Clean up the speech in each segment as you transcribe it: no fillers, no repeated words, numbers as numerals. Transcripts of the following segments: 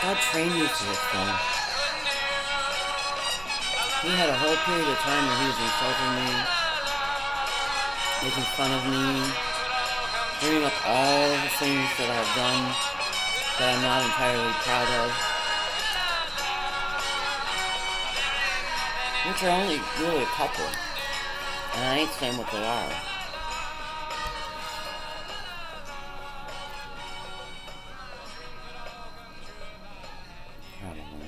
God trained me for this thing. He had a whole period of time where he was insulting me, making fun of me, bringing up all the things that I've done that I'm not entirely proud of, which are only really a couple, and I ain't saying what they are. Probably.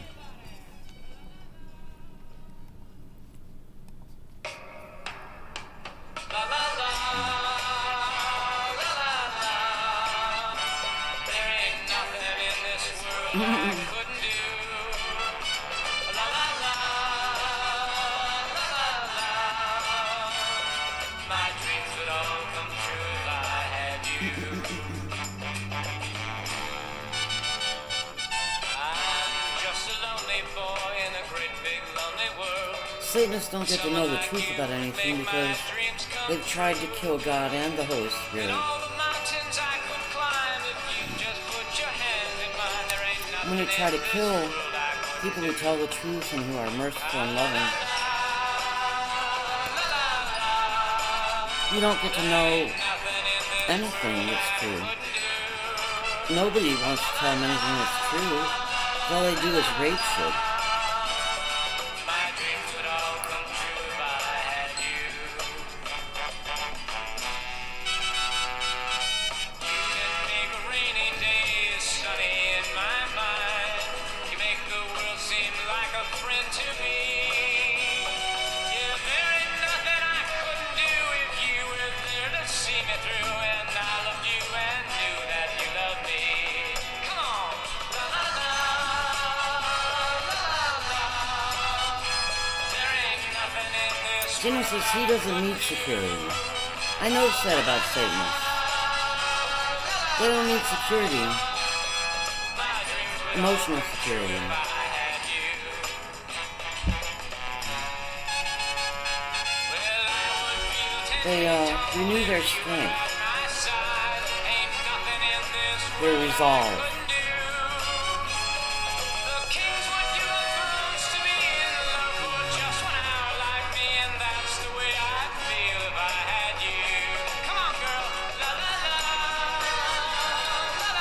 Satanists don't get to know the truth about anything because they've tried to kill God and the Holy Spirit. When you try to kill people who tell the truth and who are merciful and loving, you don't get to know anything that's true. Nobody wants to tell them anything that's true. All they do is rape shit. Jimmy says he doesn't need security. I noticed that about Satanists. They don't need security. Emotional security. They renew their strength. Their resolve.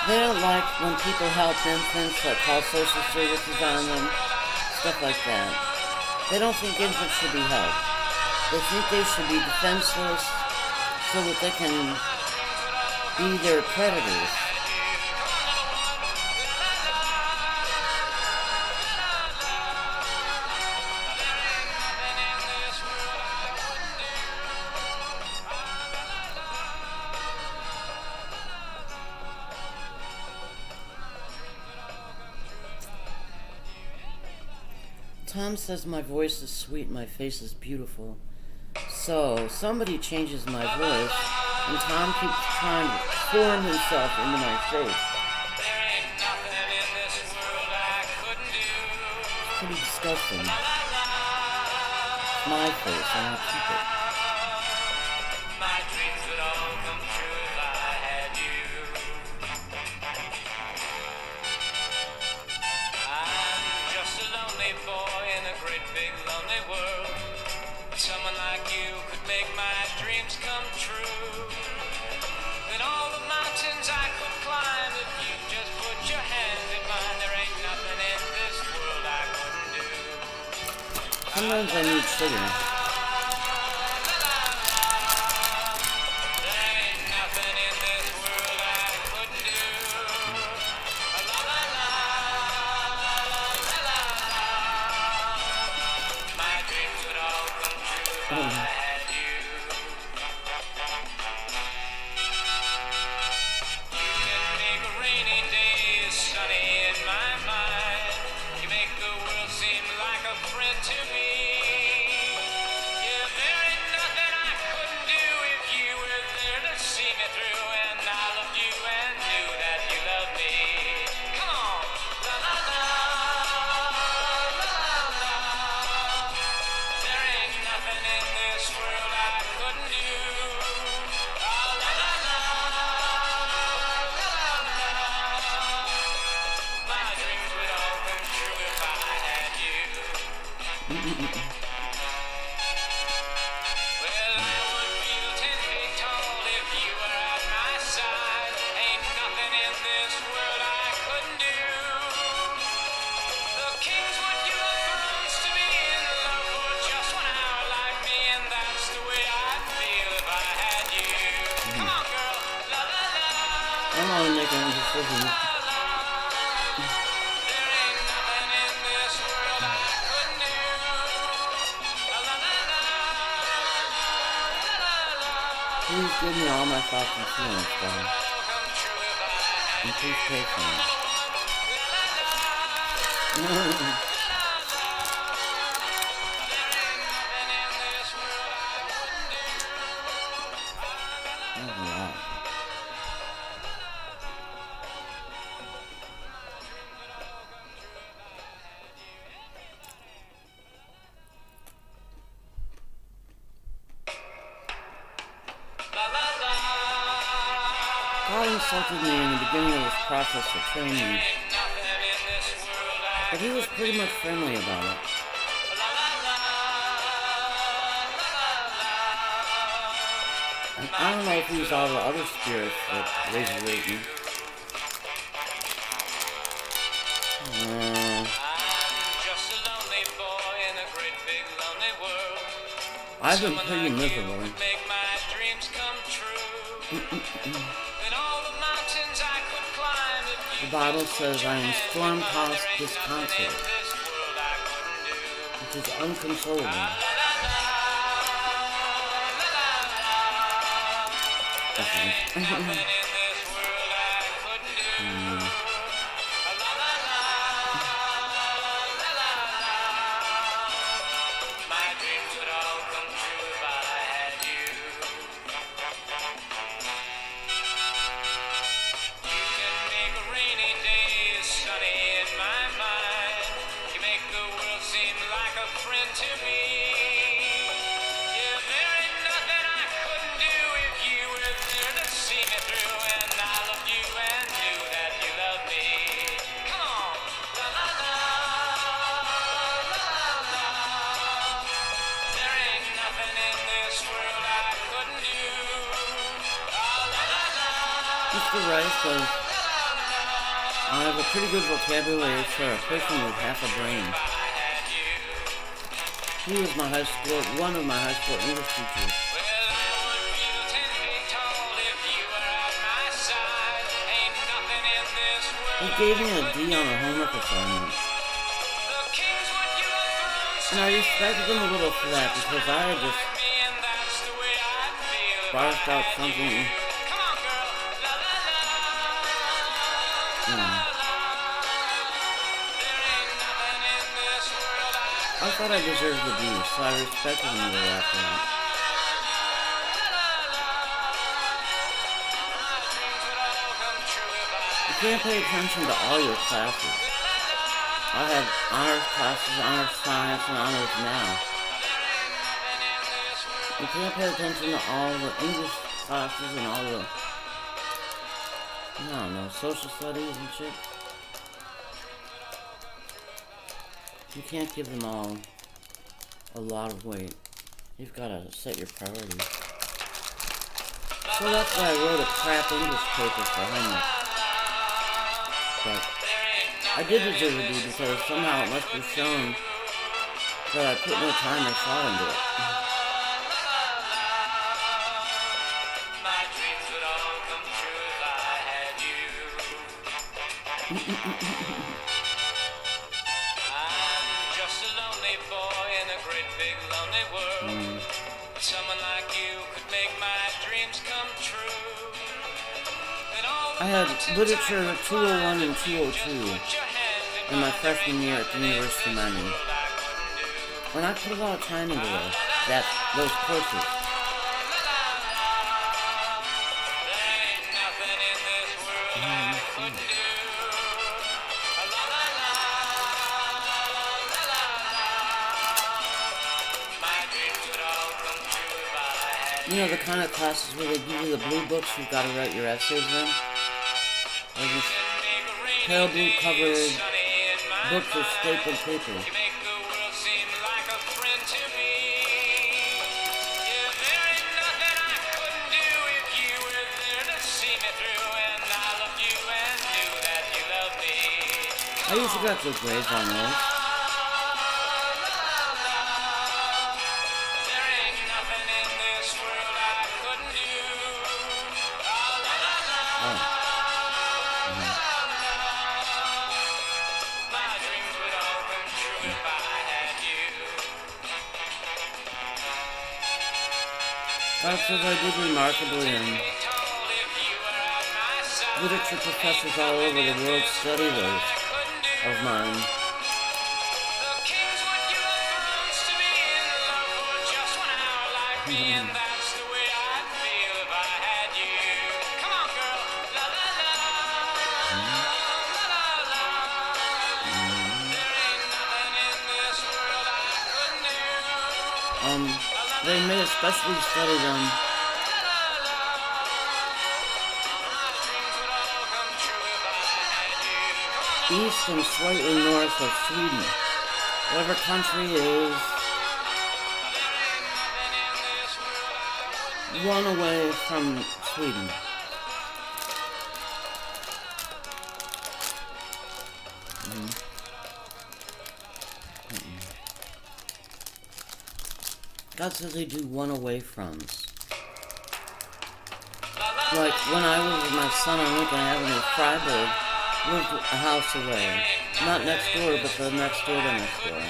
They don't like when people help infants, like call social services on them, stuff like that. They don't think infants should be helped. They think they should be defenseless so that they can be their predators. Tom says my voice is sweet, my face is beautiful. So, somebody changes my voice, and Tom keeps trying to form himself into my face. It's pretty disgusting. It's my face, and I'll keep it. Someone like you could make my dreams come true. Then all the mountains I could climb if you just put your hand in mine. There ain't nothing in this world I couldn't do. Sometimes I need sugar. There ain't nothing in this world I couldn't do. La la la la la la la. My dreams would all come true if I had you. You can make a rainy day sunny in my mind. You make the world seem like a friend to me. Yeah, there ain't nothing I couldn't do if you were there to see me through. And I loved you and knew that you loved me. Come on, la la la, la la la. There ain't nothing in this Well, I would feel 10 feet tall if you were at my side. Ain't nothing in this world I couldn't do. The kings would give up thrones to be in love for just 1 hour like me, and that's the way I'd feel if I had you. Come on, girl. La la la. I'm only making a decision. There ain't nothing in this world I couldn't do. La la la la. La la la. Please give me all my thoughts and feelings, God. Come true if I had And please pray for me. There ain't nothing in this world I wouldn't do. That was a lot. La la la. God insulted me in the beginning of this process of training, Ain't nothing in this world I but he was pretty much friendly about it. la la la. La la la. And I don't know if he was all the other spirits that resurrect me. I'm just a lonely boy in a great big lonely world. I've been Someone pretty like you miserable. would make my dreams come true. And all the mountains I could climb if you The Bible says I am storm-tossed there ain't nothing in disconsolate, this world I couldn't do. which is unconsolable. La la la. La la la. There ain't nothing in this world I couldn't do. La la la. La la la. My dreams would all come true if I had you. You can make a rainy day sunny in my mind. You make the world seem like a friend to me. Yeah, there ain't nothing I couldn't do if you were there to see me through. And I loved you and knew that you loved me. Come on, la la la, la la la. There ain't nothing in this world I couldn't do. La la la la. Mr. Rice says, I have a pretty good vocabulary for a person with half a brain. He was my high school, one of my high school English teachers. Well, I would feel 10 feet tall if you were at my side. Ain't nothing in this He world. gave me a D on a homework assignment, The kings would give up thrones and I respected him a little for that because I had just to me, and that's the way I'd feel if I barked out had something, you. Come on, girl. La la la. you know. There ain't nothing in this world I thought I deserved the D, so I respected him a little after that. You can't pay attention to all your classes. I have honors classes, honors science, and honors math. You can't pay attention to all the English classes and all the, I don't know, social studies and shit. You can't give them all a lot of weight. You've got to set your priorities. So that's why I wrote a crap English paper for homework. But I did deserve a D because somehow it must be shown that I put no time or thought into it. My dreams would all come true if I had you. I'm just a lonely boy in a great big lonely world. Someone like you could make my dreams come true. And all the I had mountains literature I could 201 and climb, just 202 put your hand in my there freshman ain't year at the nothing in University of this Miami. world I couldn't do. And I put a lot of time into those courses. There ain't nothing in this world I couldn't do. La la la, la la la. My dreams would all come true if I had You know, the kind of classes where they give you the blue books you've got to write your essays in? Or just pale blue covered books with stapled paper. You make the world seem like least you got good grades on those. There ain't nothing in this world I couldn't do. Oh. My dreams would all come true if I had you. God says I did remarkably, and Be told if you were at my side, literature professors all over the world study those couldn't do. of mine. The kings would give up thrones to be in love for just 1 hour like me, and that's the way I'd feel if I had you. Come on, girl. La la la. La la la. There ain't nothing in this world I couldn't do. They may especially study them My dreams would all come true if I had you. east and slightly north of Sweden. Whatever country is one away from Sweden. God says they do one away froms. Like when I was with my son on Lincoln Avenue, Freiburg lived a house away. Not next door, but the next door to next door.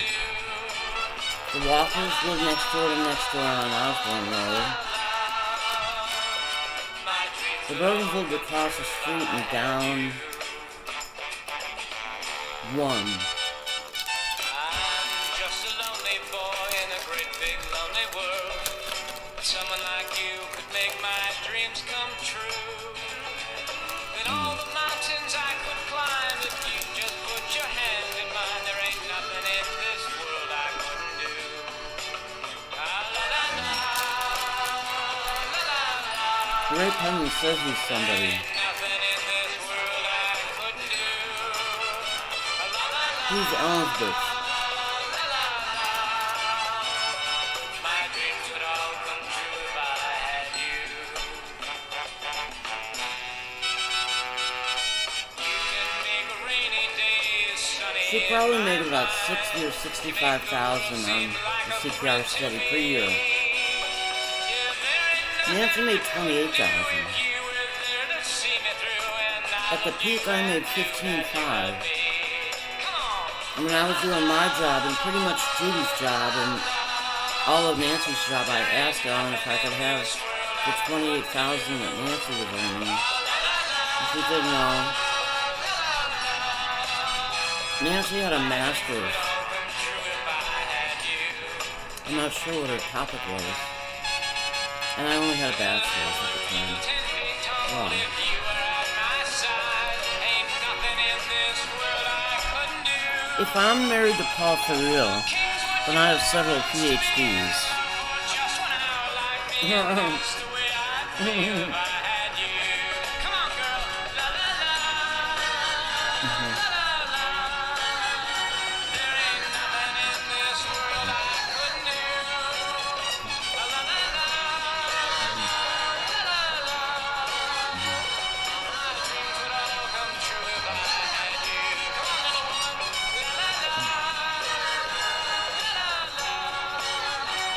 The Walkers lived next door on Osborne Road. The Burdens lived across the street and down one. I'm just a lonely boy in a great big lonely world. Someone like you could make my dreams come true. And all the mountains I could climb if you just put your hand in mine. There ain't nothing in this world I couldn't do. Ah, la la la, la la la. Ray Penny says he's somebody. Nothing in this world I couldn't do. Ah, la la la. He's Ellensburg. My dreams would all come true if I had you. You can make a rainy day sunny. She probably made about 60 or 65,000 on the CPR study per year. Nancy made 28,000. You were there to see me through, and At the peak, I made 15.5. come on. I mean, I was doing my job and pretty much Judy's job and all of Nancy's job. I asked Ellen if I could have the 28,000 that Nancy was earning. And she said no. Nancy had a master's. I'm not sure what her topic was. And I only had a bachelor's at the time. Wow. If I'm married to Paul for real, then I have several PhDs.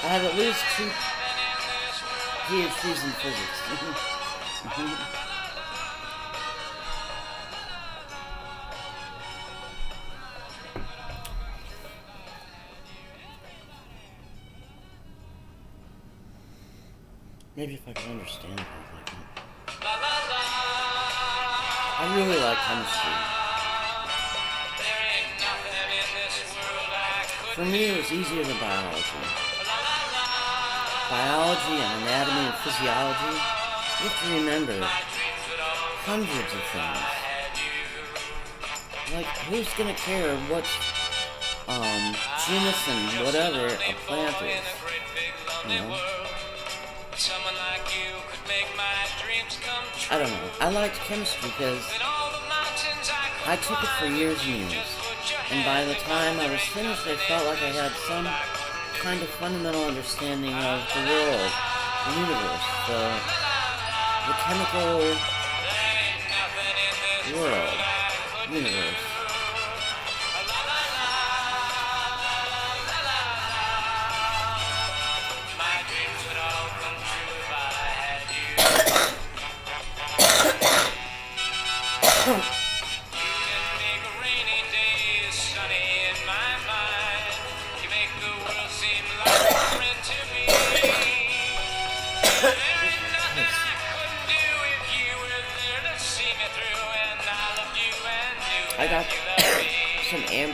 I have at least 2 PhDs in physics. Maybe if I could understand it like that. I really like chemistry. For me, it was easier than biology. Biology and anatomy and physiology, you have to remember hundreds of things. Like, who's gonna care what genus and whatever a plant is? You know? I don't know. I liked chemistry because I took it for years and years. And by the time I was finished, I felt like I had some kind of fundamental understanding of the world, the universe, the chemical world, universe.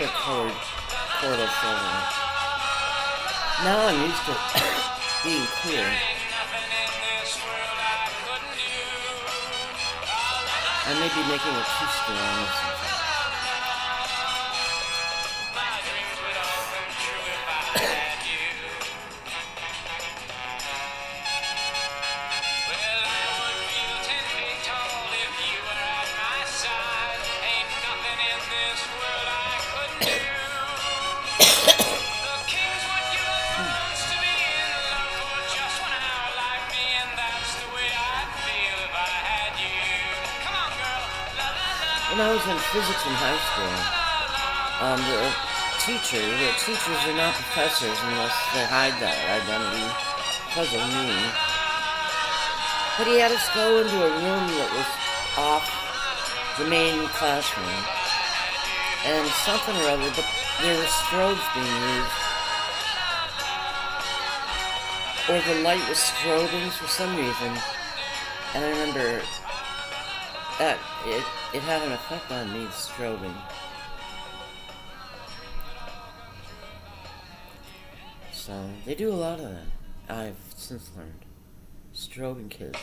another cord of silver. Now I'm used to being clear. I may be making a too strong or something. When I was in physics in high school, the teachers are not professors unless they hide that identity because of me. But he had us go into a room that was off the main classroom, and something or other, but there were strobes being used, or the light was strobing for some reason, and I remember that it had an effect on me, strobing. So, they do a lot of that, I've since learned. Strobing kids.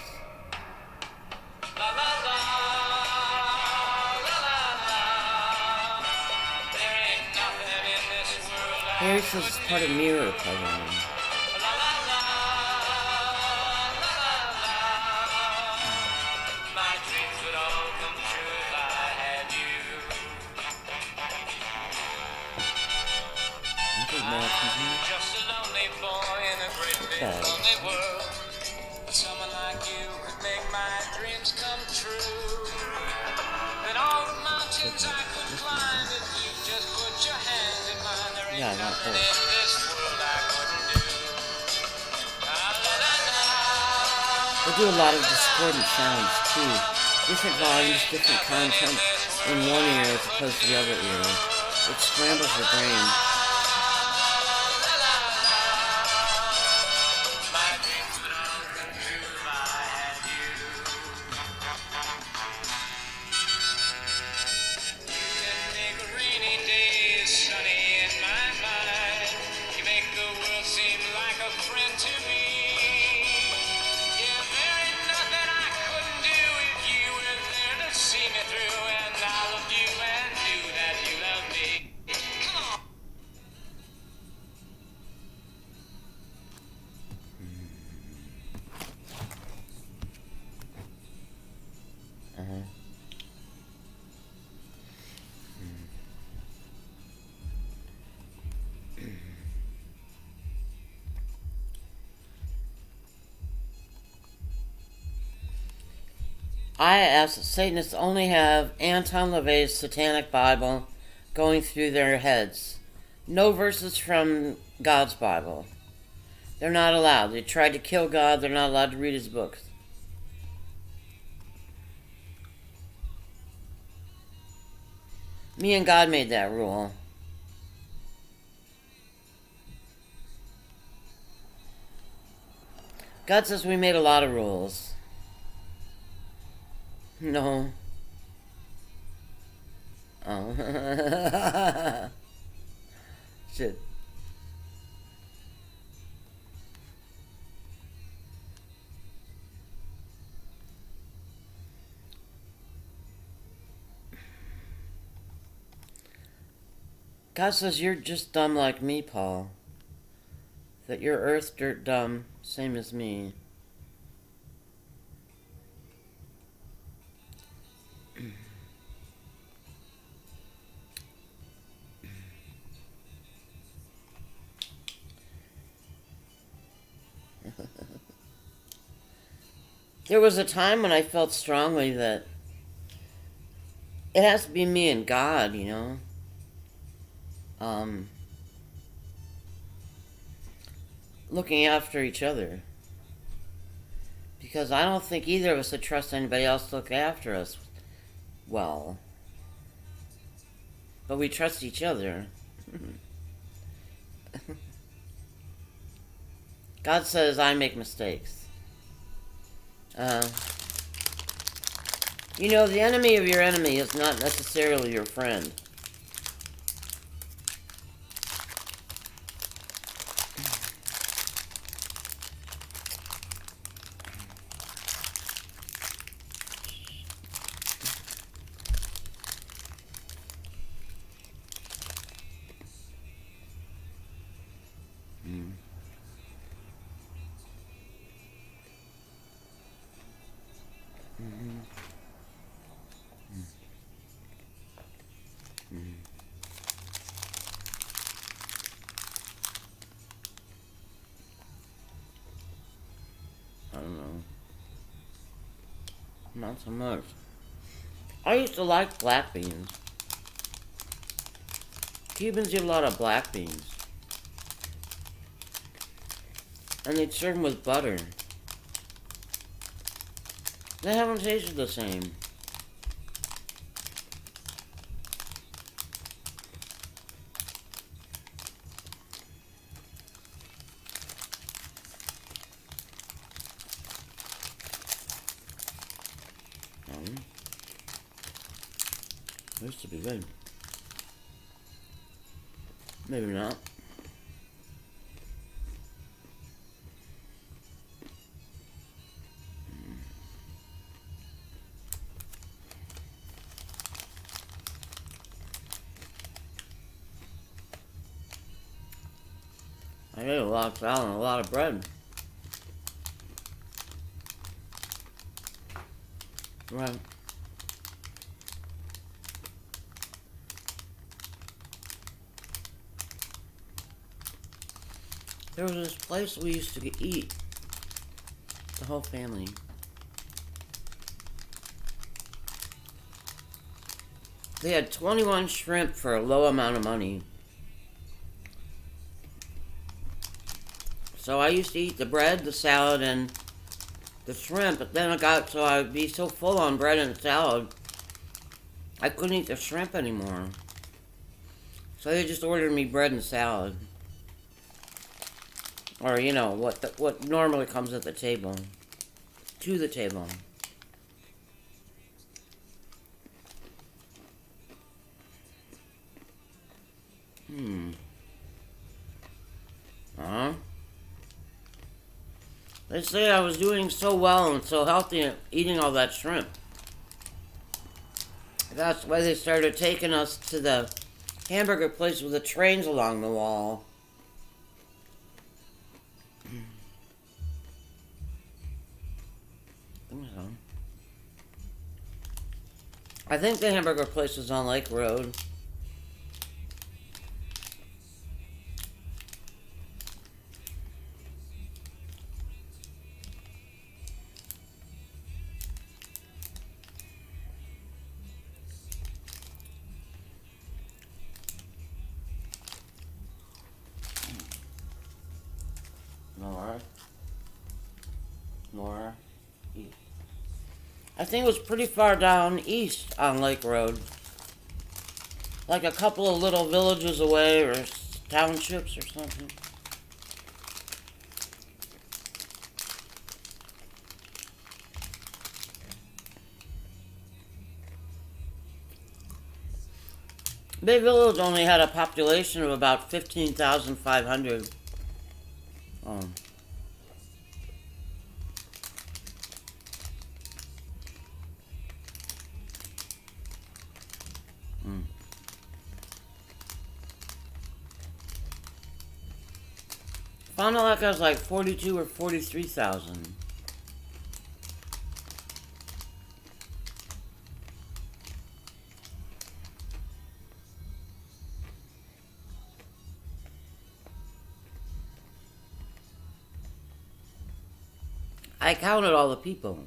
Harry says it's part of mirror programming. Just a lonely boy in a great big lonely world. Someone like you could make my dreams come true. And all the mountains I could climb if you just put your hand in mine. There ain't nothing in this world I couldn't do. They do a lot of discordant sounds too. Different volumes, different content in one ear as opposed to the other ear. It scrambles your brain. I, as Satanists, only have Anton LaVey's Satanic Bible going through their heads. No verses from God's Bible. They're not allowed. They tried to kill God. They're not allowed to read his books. Me and God made that rule. God says we made a lot of rules. No. Oh. Shit. God says you're just dumb like me, Paul. That you're earth dirt dumb, same as me. There was a time when I felt strongly that it has to be me and God, you know. Looking after each other. Because I don't think either of us would trust anybody else to look after us well. But we trust each other. God says I make mistakes. You know, the enemy of your enemy is not necessarily your friend. Not so much. I used to like black beans. Cubans eat a lot of black beans. And they'd serve them with butter. They haven't tasted the same. Used to be good. Maybe not. I ate a lot of salad and a lot of bread. Right. There was this place we used to eat, the whole family. They had 21 shrimp for a low amount of money. So I used to eat the bread, the salad, and the shrimp, but then I got so I'd be so full on bread and salad, I couldn't eat the shrimp anymore. So they just ordered me bread and salad. Or, you know, what normally comes at the table. To the table. They say I was doing so well and so healthy eating all that shrimp. That's why they started taking us to the hamburger place with the trains along the wall. I think the hamburger place is on Lake Road. Nora. East. I think it was pretty far down east on Lake Road. Like a couple of little villages away or townships or something. Bay Village only had a population of about 15,500. Fond du Lac has like 42 or 43,000. I counted all the people.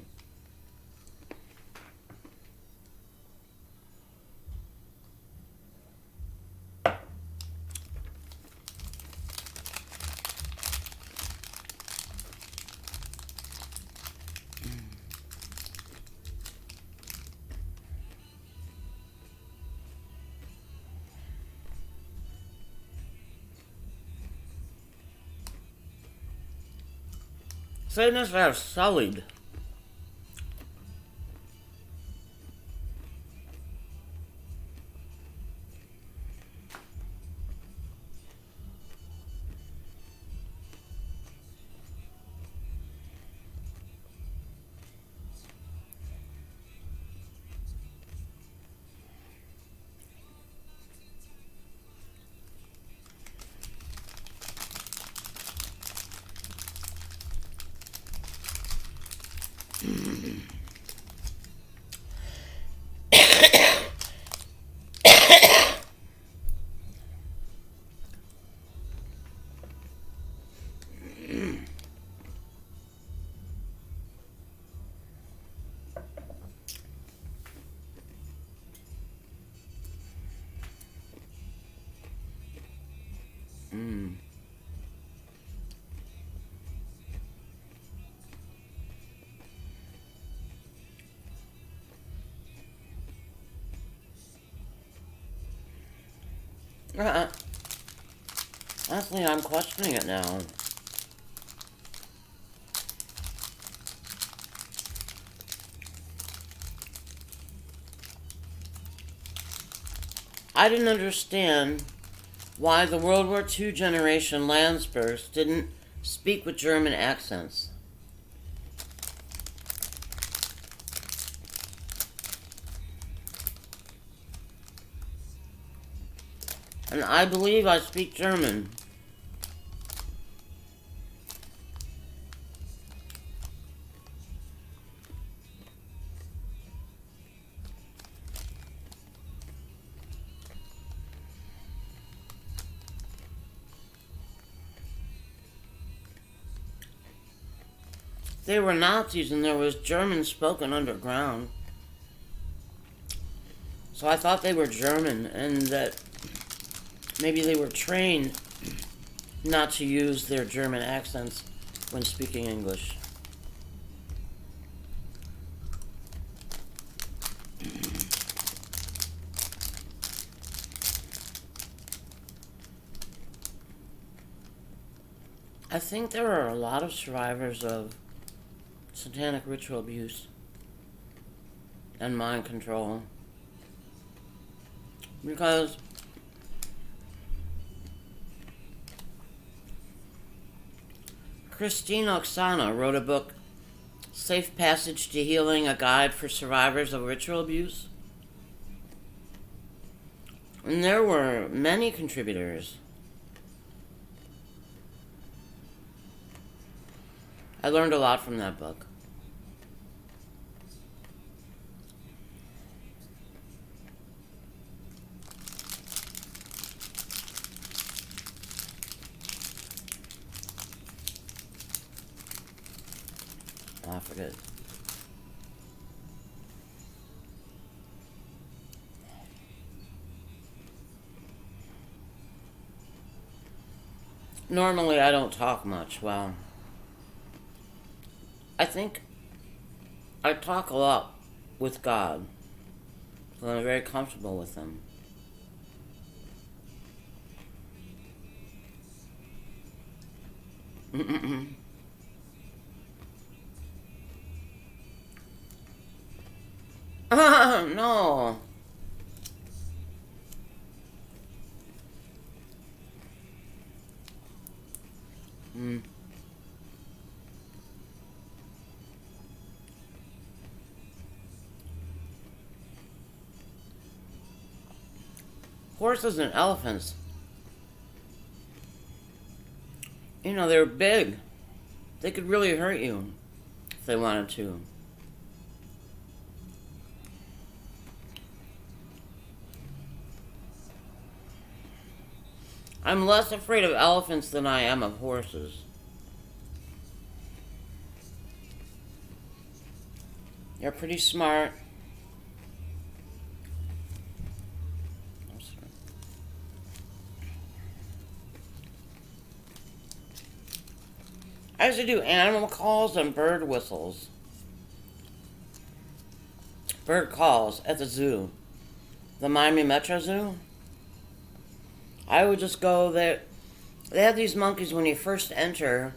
Sadness are sullied. Honestly, I'm questioning it now. I didn't understand why the World War II generation Landsbergs didn't speak with German accents. And I believe I speak German. They were Nazis and there was German spoken underground. So I thought they were German and that maybe they were trained not to use their German accents when speaking English. I think there are a lot of survivors of satanic ritual abuse and mind control. Because Christine Oksana wrote a book, Safe Passage to Healing, a Guide for Survivors of Ritual Abuse. And there were many contributors. I learned a lot from that book. Oh, I forget. Normally I don't talk much. Well, I think I talk a lot with God. So I'm very comfortable with Him. No. Mm. Horses and elephants. You know, they're big. They could really hurt you if they wanted to. I'm less afraid of elephants than I am of horses. They're pretty smart. I used to do animal calls and bird whistles. Bird calls at the zoo. The Miami Metro Zoo. I would just go there. They have these monkeys when you first enter.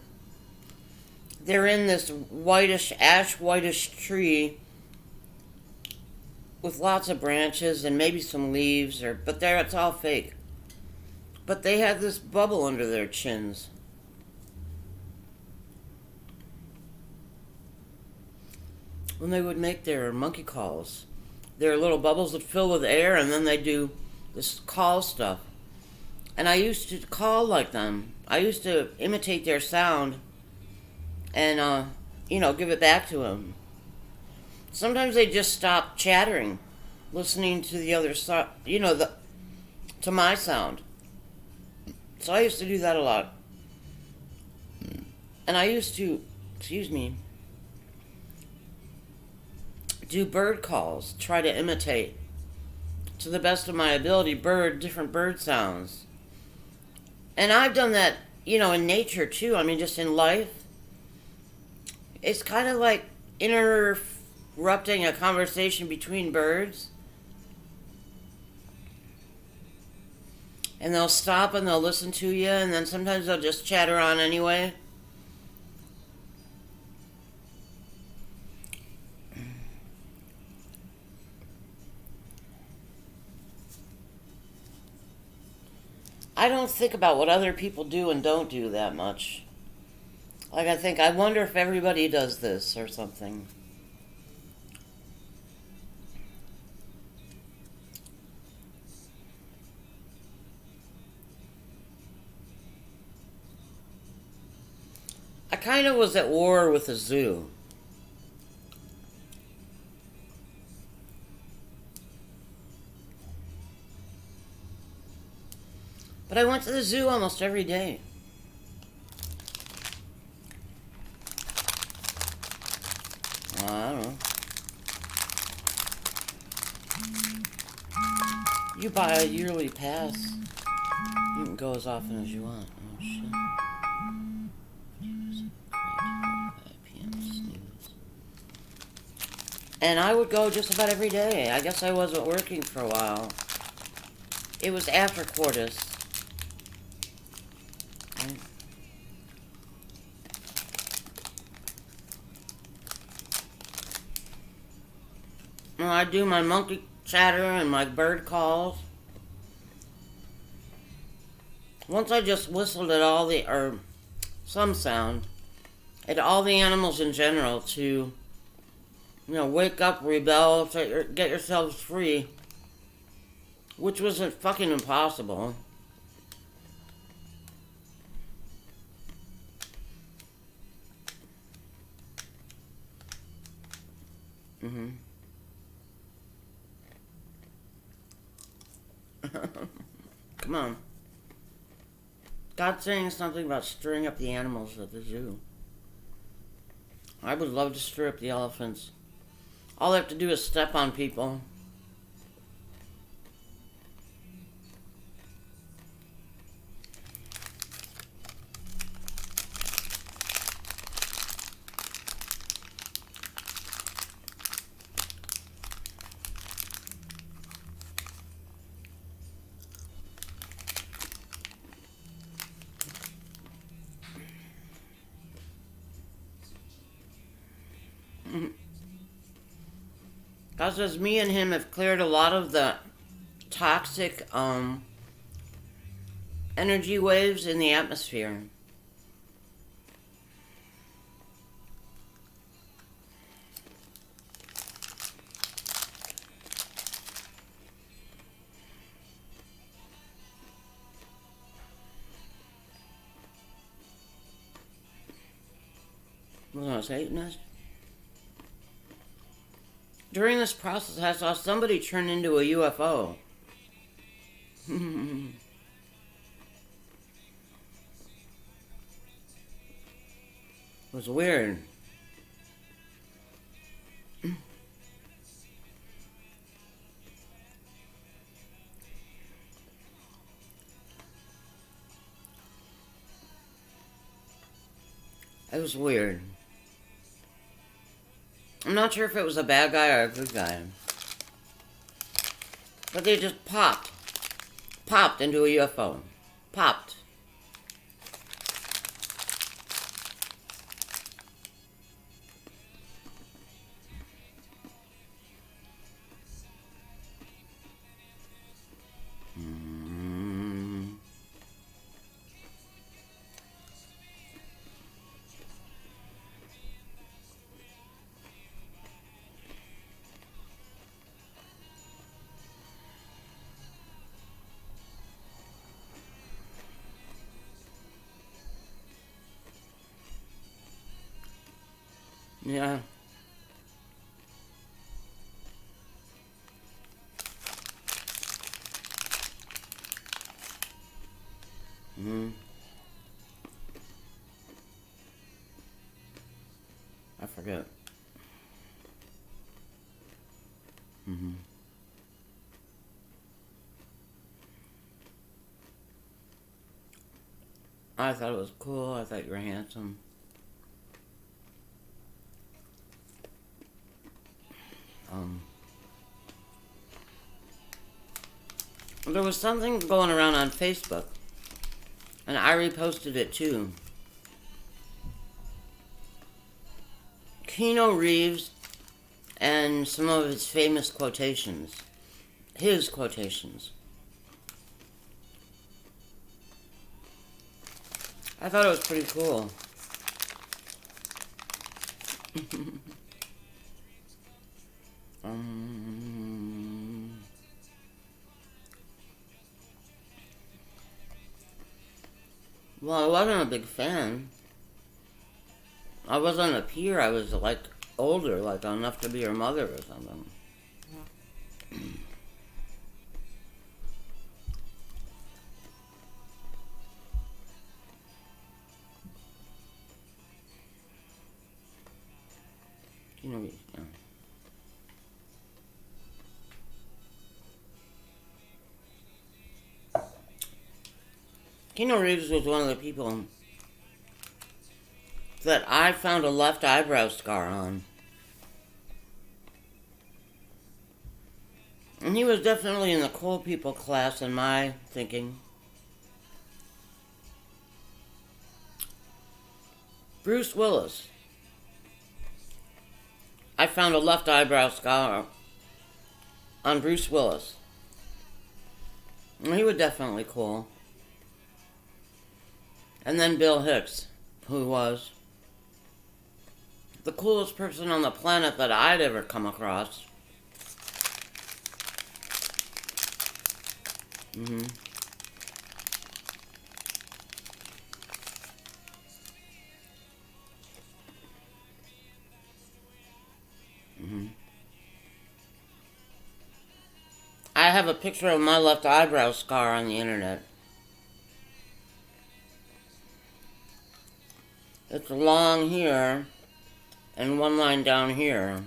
They're in this whitish, ash whitish tree with lots of branches and maybe some leaves, but it's all fake. But they had this bubble under their chins. When they would make their monkey calls, their little bubbles would fill with air, and then they do this call stuff. And I used to call like them. I used to imitate their sound and, give it back to them. Sometimes they just stop chattering, listening to the other side, to my sound. So I used to do that a lot. And I used to, do bird calls, try to imitate, to the best of my ability, different bird sounds. And I've done that, in nature too. I mean, just in life. It's kind of like interrupting a conversation between birds. And they'll stop and they'll listen to you, and then sometimes they'll just chatter on anyway. I don't think about what other people do and don't do that much. Like, I wonder if everybody does this or something. I kind of was at war with the zoo. But I went to the zoo almost every day. I don't know. You buy a yearly pass. You can go as often as you want. Oh, shit. 5 p.m. snooze. And I would go just about every day. I guess I wasn't working for a while. It was after Quartus. Right? Well, I do my monkey chatter and my bird calls. Once I just whistled at all the, or some sound, at all the animals in general to, wake up, rebel, get yourselves free. Which was fucking impossible. Mm-hmm. Come on. God's saying something about stirring up the animals at the zoo. I would love to stir up the elephants. All they have to do is step on people. God says me and him have cleared a lot of the toxic energy waves in the atmosphere. Was I Satanist? During this process, I saw somebody turn into a UFO. It was weird. It was weird. I'm not sure if it was a bad guy or a good guy. But they just popped. Popped into a UFO. Popped. Yeah. I forget. I thought it was cool. I thought you were handsome. There was something going around on Facebook, and I reposted it too. Keanu Reeves and some of his famous quotations. His quotations. I thought it was pretty cool. Well, I wasn't a big fan. I wasn't a peer. I was like older, like enough to be your mother or something. You know, yeah. Keanu Reeves was one of the people that I found a left eyebrow scar on. And he was definitely in the cool people class in my thinking. Bruce Willis. I found a left eyebrow scar on Bruce Willis. And he was definitely cool. And then Bill Hicks, who was the coolest person on the planet that I'd ever come across. I have a picture of my left eyebrow scar on the internet. It's long here and one line down here.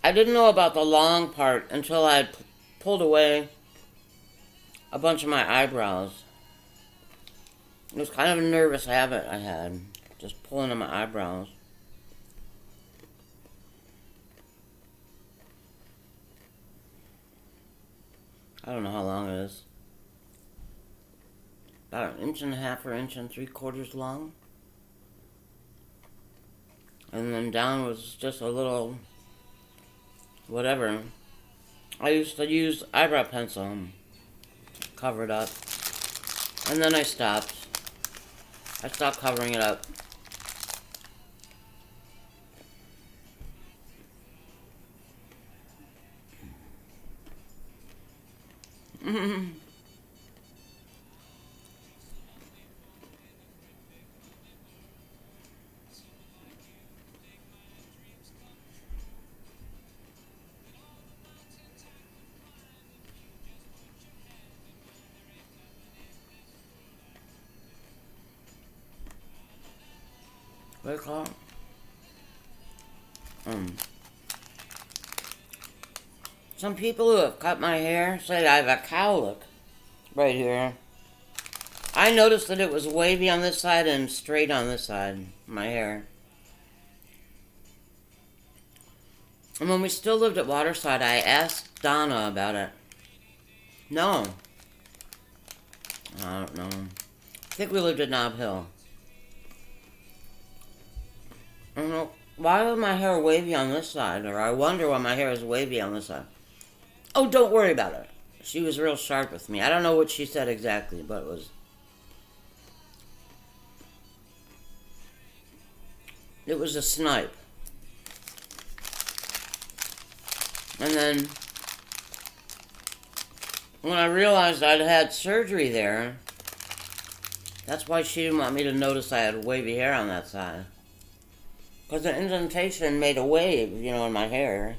I didn't know about the long part until I pulled away a bunch of my eyebrows. It was kind of a nervous habit I had, just pulling on my eyebrows. I don't know how long it is. About 1.5 or 1.75 long. And then down was just a little whatever. I used to use eyebrow pencil and cover it up. And then I stopped. I stopped covering it up. What do you call it? Some people who have cut my hair say I have a cow look right here. I noticed that it was wavy on this side and straight on this side, my hair. And when we still lived at Waterside, I asked Donna about it. No. I don't know. I think we lived at Nob Hill. I don't know. Why was my hair wavy on this side? Or I wonder why my hair is wavy on this side. Oh, don't worry about it. She was real sharp with me. I don't know what she said exactly, but it was... It was a snipe. And then... when I realized I'd had surgery there... That's why she didn't want me to notice I had wavy hair on that side. Because the indentation made a wave, you know, in my hair.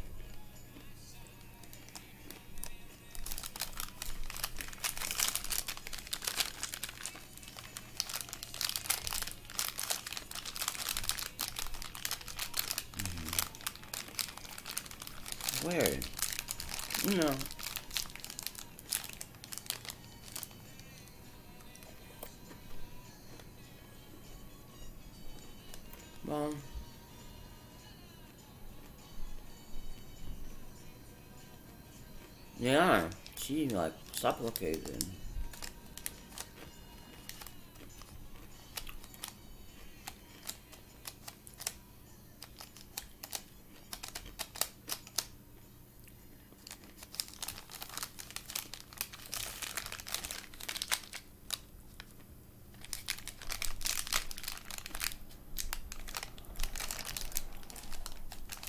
Weird. You know. Well... Yeah, she like supplicated.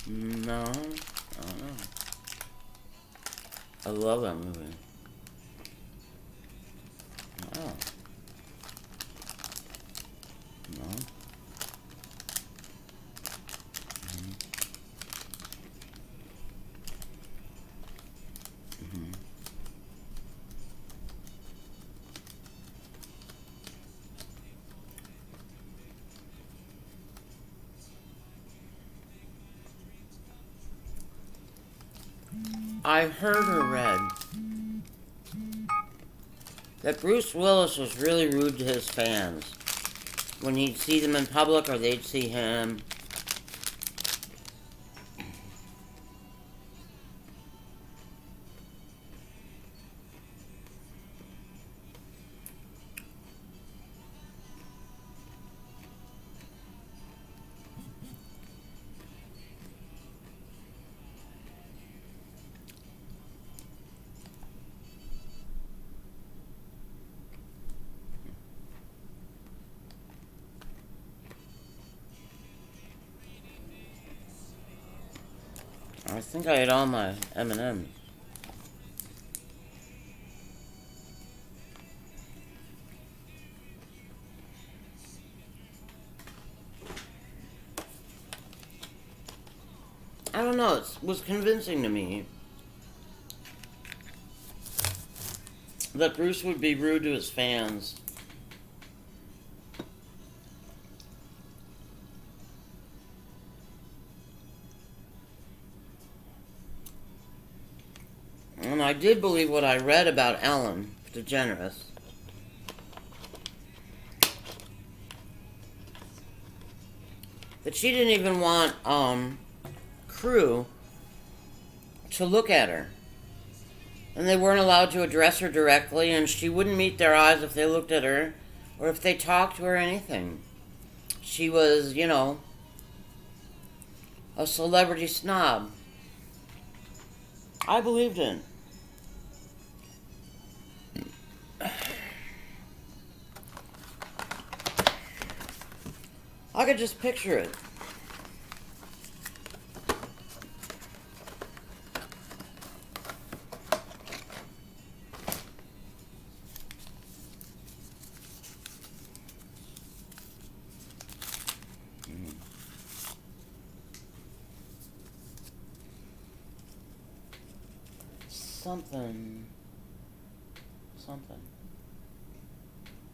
No, I don't know. I love that movie. Oh, no. Mm-hmm. I heard or read that Bruce Willis was really rude to his fans when he'd see them in public or they'd see him. I think I ate all my M&Ms. I don't know, it was convincing to me that Bruce would be rude to his fans. And I did believe what I read about Ellen DeGeneres. That she didn't even want crew to look at her. And they weren't allowed to address her directly, and she wouldn't meet their eyes if they looked at her or if they talked to her or anything. She was, you know, a celebrity snob. I believed in. I could just picture it. Something.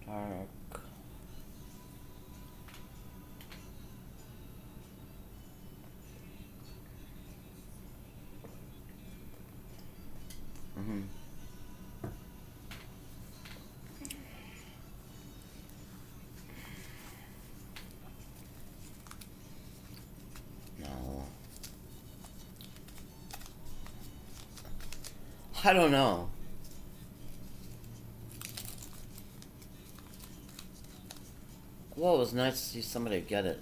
Dark. Mm-hmm. No. I don't know. Well, it was nice to see somebody get it.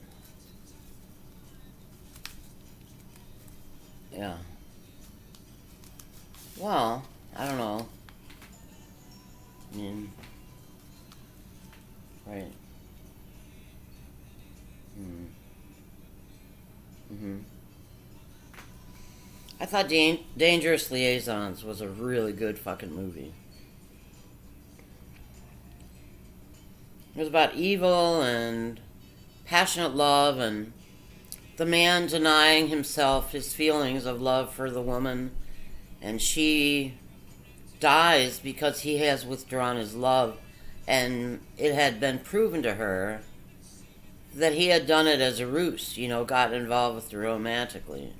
Yeah. Well, I don't know. I mean, right. Mm-hmm. I thought Dangerous Liaisons was a really good fucking movie. It was about evil and passionate love and the man denying himself his feelings of love for the woman, and she dies because he has withdrawn his love, and it had been proven to her that he had done it as a ruse, you know, got involved with her romantically.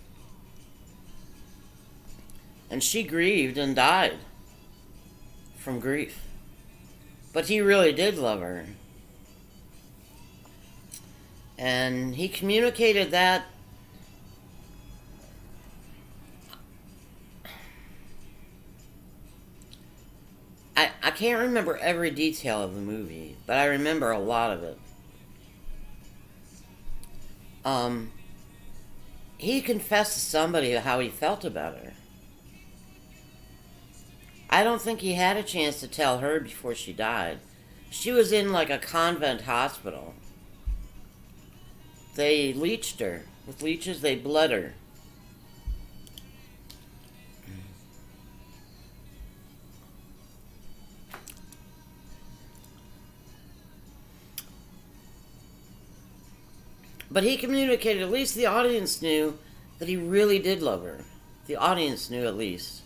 And she grieved and died from grief. But he really did love her. And he communicated that I can't remember every detail of the movie, but I remember a lot of it. Um, he confessed to somebody how he felt about her. I don't think he had a chance to tell her before she died. She was in like a convent hospital. They leeched her. With leeches, they bled her. But he communicated, at least the audience knew that he really did love her. The audience knew at least.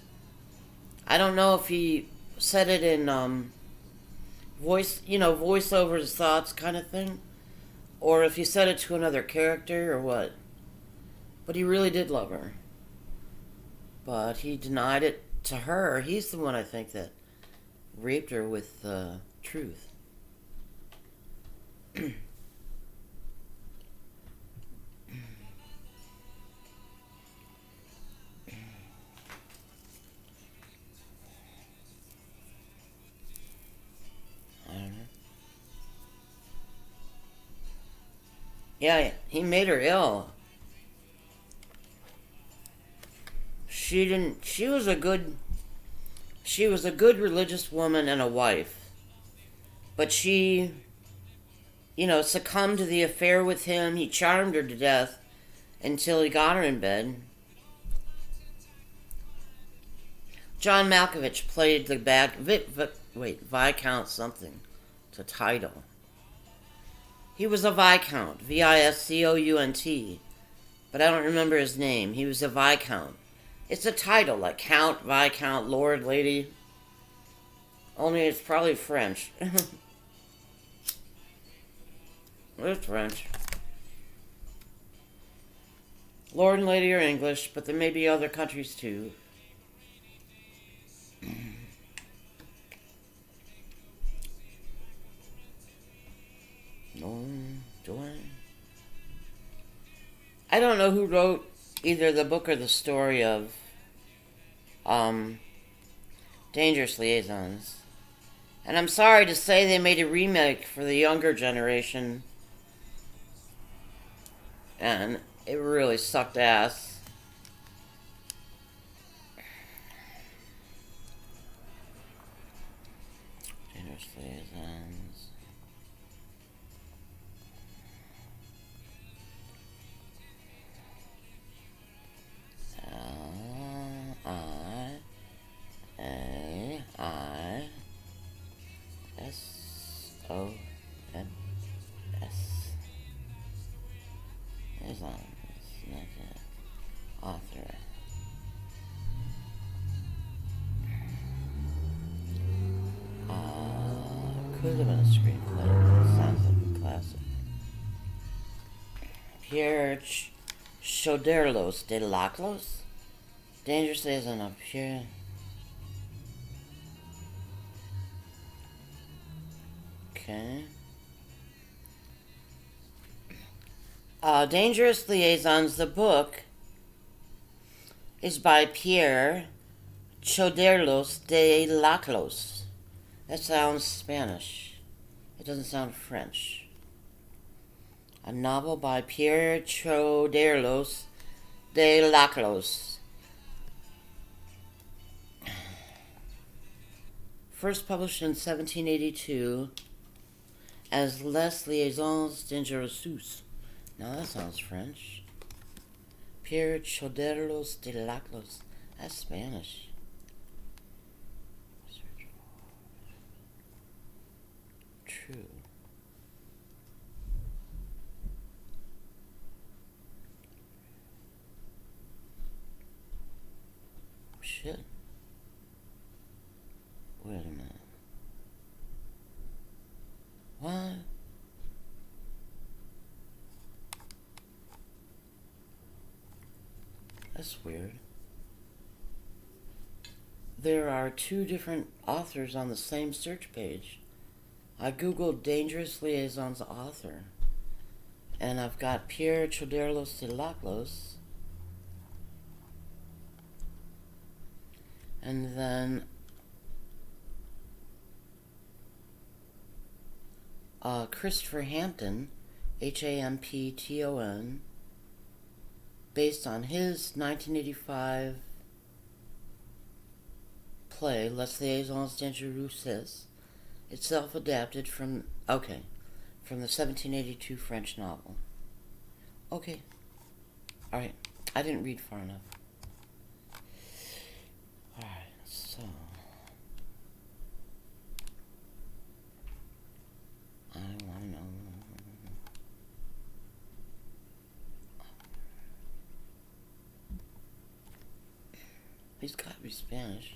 I don't know if he said it in voice over his thoughts kind of thing, or if he said it to another character or what. But he really did love her. But he denied it to her. He's the one, I think, that raped her with the truth. Yeah, he made her ill. She didn't. She was a good religious woman and a wife, but she, succumbed to the affair with him. He charmed her to death until he got her in bed. John Malkovich played the bad. Viscount something. It's a title. He was a Viscount, Viscount, but I don't remember his name. He was a Viscount. It's a title, like Count, Viscount, Lord, Lady. Only it's probably French. It's French. Lord and Lady are English, but there may be other countries too. No, Joanne. I don't know who wrote either the book or the story of Dangerous Liaisons. And I'm sorry to say they made a remake for the younger generation. And it really sucked ass. Dangerous Liaisons. Liaisons. Author. Could have been a screenplay. Sounds like a classic. Pierre Choderlos de Laclos? Dangerous Liaison of Pierre. Okay. Dangerous Liaisons, the book, is by Pierre Choderlos de Laclos. That sounds Spanish. It doesn't sound French. A novel by Pierre Choderlos de Laclos. First published in 1782 as Les Liaisons Dangereuses. Now that sounds French. Pierre Choderlos de Laclos. That's Spanish. True. Shit. Wait a minute. What? That's weird. There are two different authors on the same search page. I googled Dangerous Liaisons author, and I've got Pierre Choderlos de Laclos, and then Christopher Hampton, Hampton, based on his 1985 play Les Liaisons Dangereuses, itself adapted from the 1782 French novel. Okay, alright, I didn't read far enough. Alright, so I want to know. He's got to be Spanish.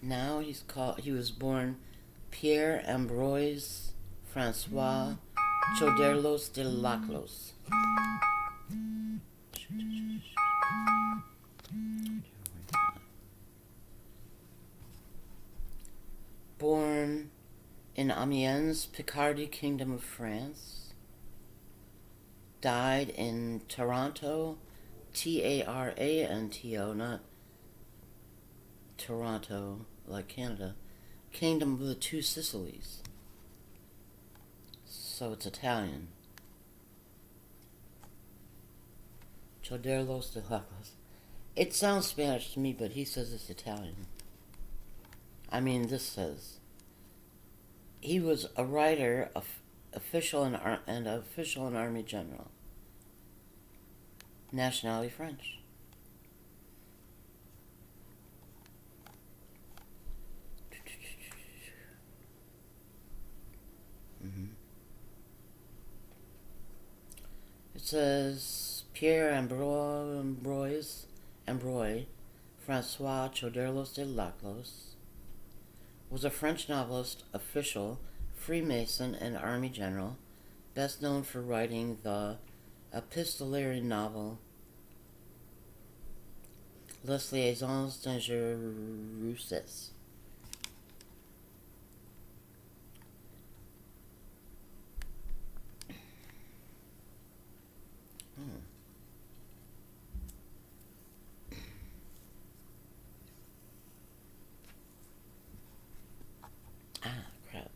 Now he was born Pierre Ambroise Francois Choderlos de Laclos. Born in Amiens, Picardy, Kingdom of France. Died in Taranto, Taranto, not Toronto, like Canada. Kingdom of the Two Sicilies. So it's Italian. Choderlos de Laclos. It sounds Spanish to me, but he says it's Italian. I mean, this says he was a writer, official and army general. Nationality French. It says Pierre Ambroise Francois Choderlos de Laclos was a French novelist, official, Freemason, and army general, best known for writing the epistolary novel Les Liaisons Dangereuses. Crap.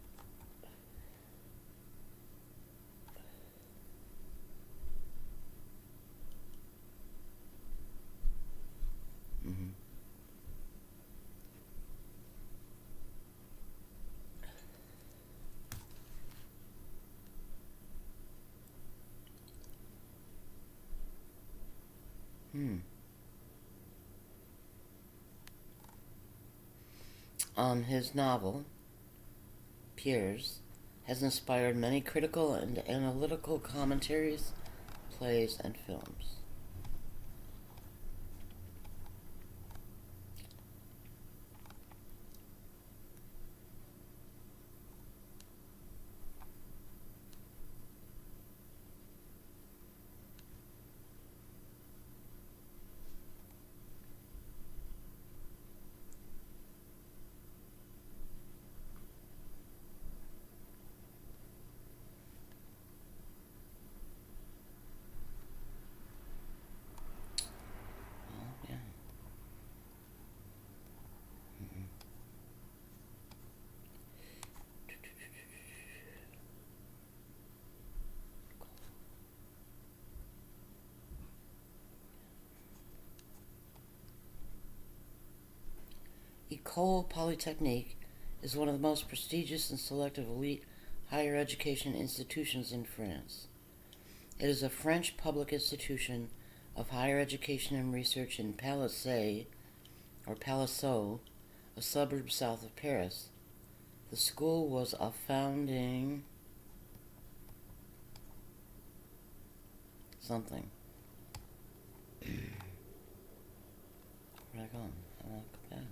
His novel, Pierre's, has inspired many critical and analytical commentaries, plays, and films. École Polytechnique is one of the most prestigious and selective elite higher education institutions in France. It is a French public institution of higher education and research in Palaiseau, a suburb south of Paris. The school was a founding something. Where'd I go? I want to go back.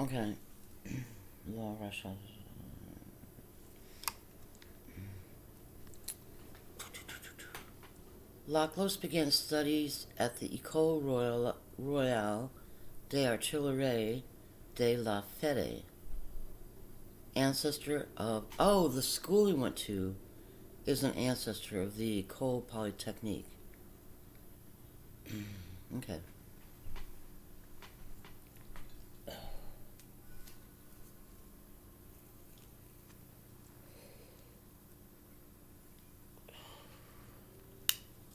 Okay. Law Russia. Laclos began studies at the École Royale d'Artillerie de la Fede, ancestor of, the school he went to is an ancestor of the École Polytechnique. Okay.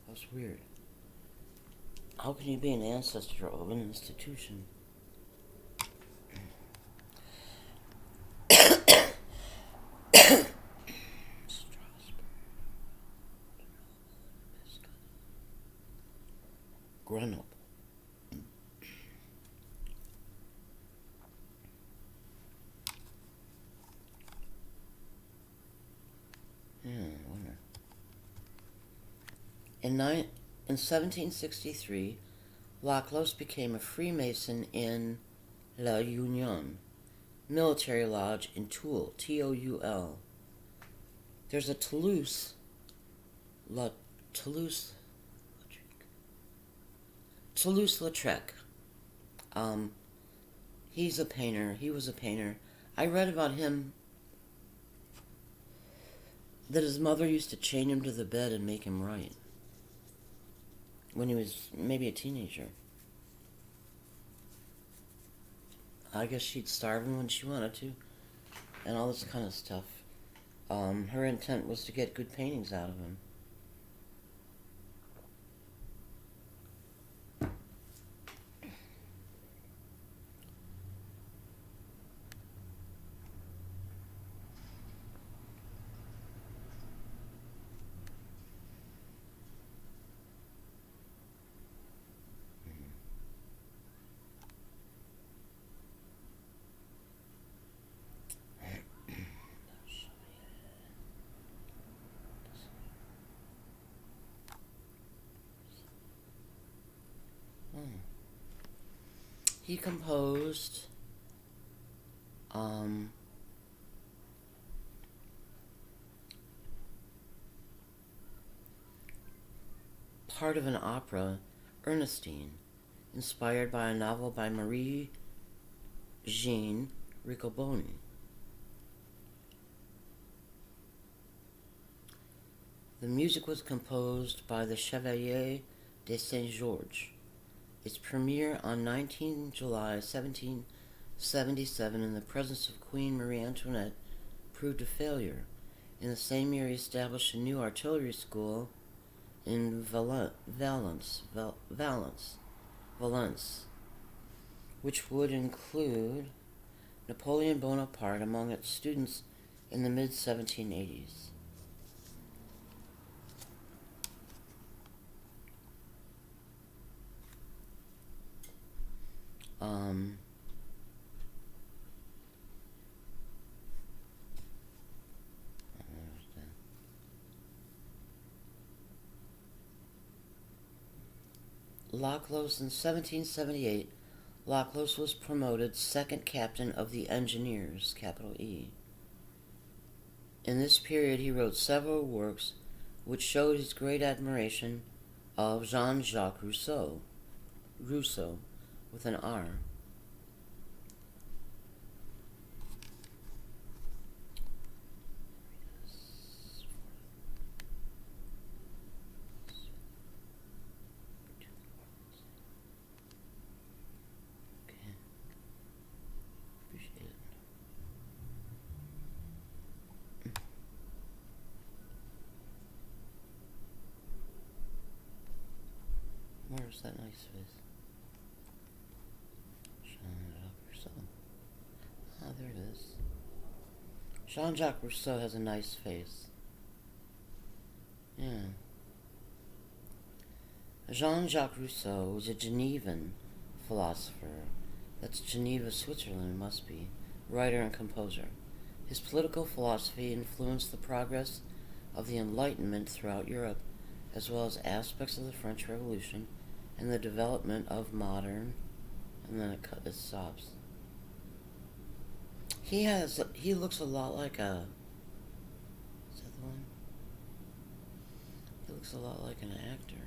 That's weird. How can you be an ancestor of an institution? Grenoble. Wonder. In 1763, Laclos became a Freemason in La Union military lodge in Toul, Toul. There's a Toulouse-Lautrec. He's a painter. He was a painter. I read about him that his mother used to chain him to the bed and make him write when he was maybe a teenager. I guess she'd starve him when she wanted to, and all this kind of stuff. Her intent was to get good paintings out of him. He composed part of an opera, Ernestine, inspired by a novel by Marie-Jeanne Riccoboni. The music was composed by the Chevalier de Saint-Georges. Its premiere on 19 July 1777 in the presence of Queen Marie Antoinette proved a failure. In the same year, he established a new artillery school in Valence, which would include Napoleon Bonaparte among its students in the mid-1780s. Laclos in 1778, Laclos was promoted second captain of the Engineers, capital E. In this period, he wrote several works which showed his great admiration of Jean-Jacques Rousseau, with an R. Where's that nice face? Jean-Jacques Rousseau. Ah, there it is. Jean-Jacques Rousseau has a nice face. Yeah. Jean-Jacques Rousseau was a Genevan philosopher. That's Geneva, Switzerland, must be. Writer and composer. His political philosophy influenced the progress of the Enlightenment throughout Europe, as well as aspects of the French Revolution and the development of modern, and then it stops. He looks a lot like a, is that the one? He looks a lot like an actor.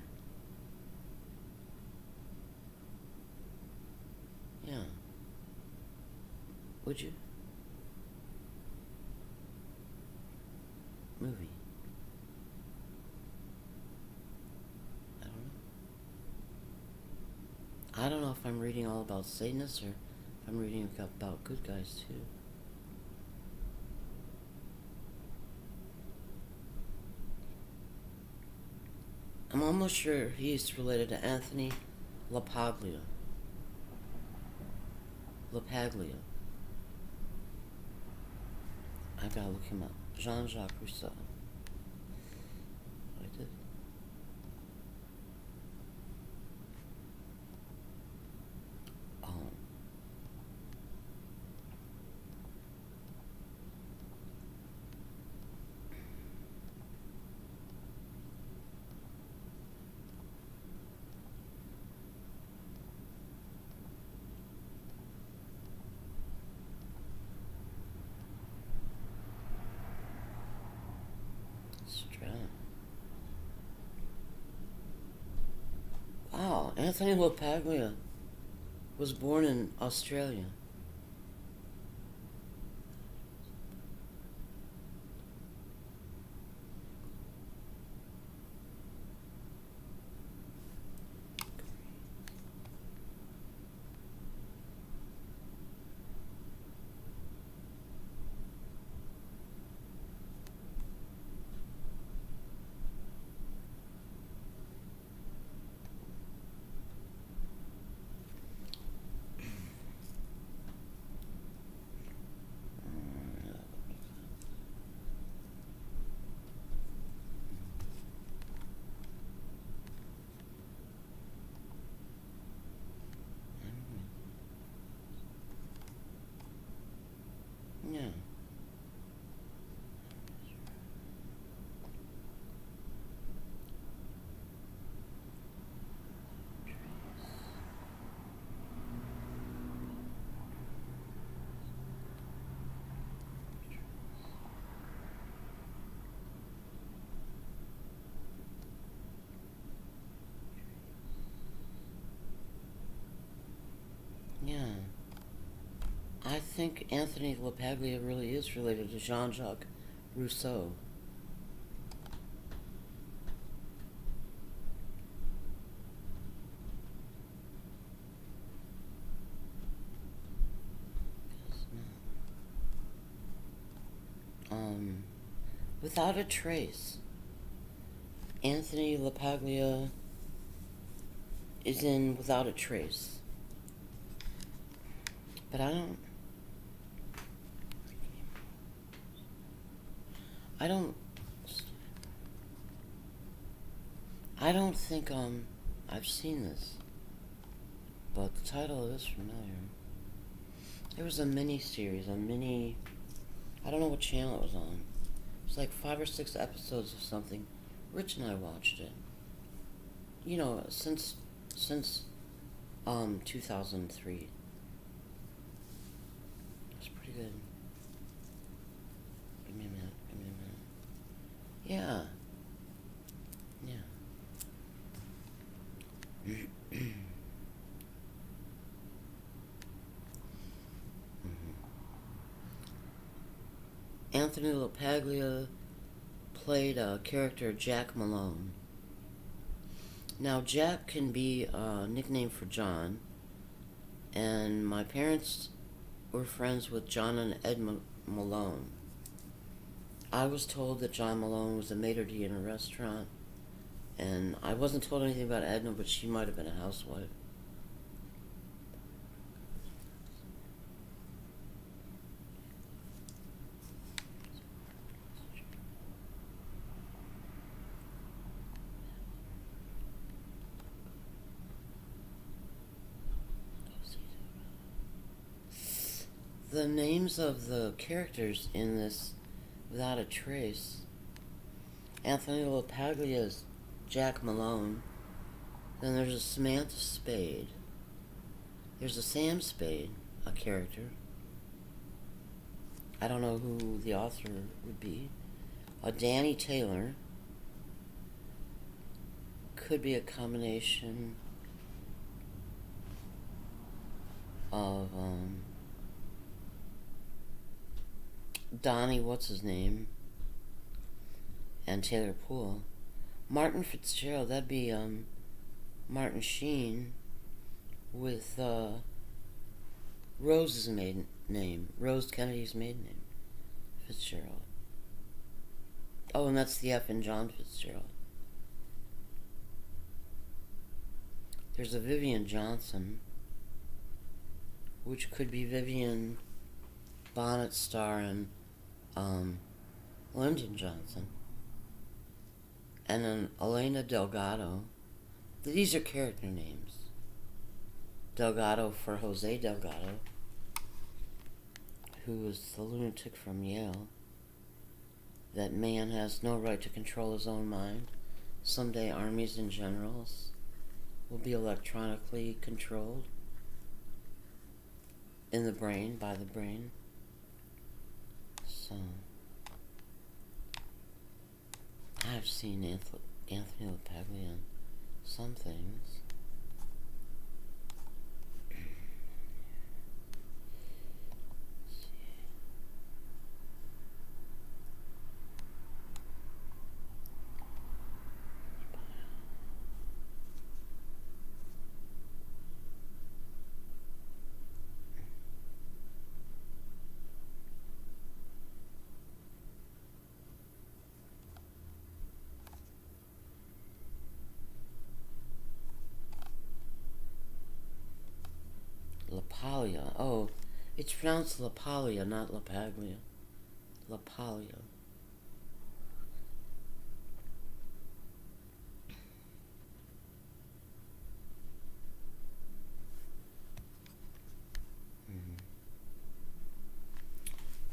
Yeah. Would you? Movie. I don't know. I don't know if I'm reading all about Satanists or if I'm reading about good guys too. I'm almost sure he's related to Anthony LaPaglia. LaPaglia. I gotta look him up. Jean-Jacques Rousseau. I did. Oh. Wow, Anthony LaPaglia was born in Australia. Yeah. Yeah. I think Anthony LaPaglia really is related to Jean-Jacques Rousseau. Without a Trace. Anthony LaPaglia is in Without a Trace. But I don't think I've seen this. But the title is familiar. There was a mini-series, I don't know what channel it was on. It was like 5 or 6 episodes of something. Rich and I watched it. You know, since 2003. It's pretty good. Give me a minute. Yeah. Anthony LaPaglia played a character, Jack Malone. Now, Jack can be a nickname for John, and my parents were friends with John and Ed Malone. I was told that John Malone was a maitre d' in a restaurant, and I wasn't told anything about Edna, but she might have been a housewife. The names of the characters in this Without a Trace. Anthony LaPaglia is Jack Malone. Then there's a Samantha Spade. There's a Sam Spade, a character. I don't know who the author would be. A Danny Taylor. Could be a combination of Donnie, what's his name, and Taylor Poole. Martin Fitzgerald, that'd be Martin Sheen with Rose's maiden name, Rose Kennedy's maiden name, Fitzgerald. Oh, and that's the F in John Fitzgerald. There's a Vivian Johnson, which could be Vivian Bonnet starring Lyndon Johnson. And then Elena Delgado. These are character names. Delgado for Jose Delgado, who was the lunatic from Yale. That man has no right to control his own mind. Someday armies and generals will be electronically controlled in the brain, by the brain. So, I've seen Anthony LaPaglia in some things. LaPaglia. Oh, it's pronounced LaPaglia, not LaPaglia. LaPaglia.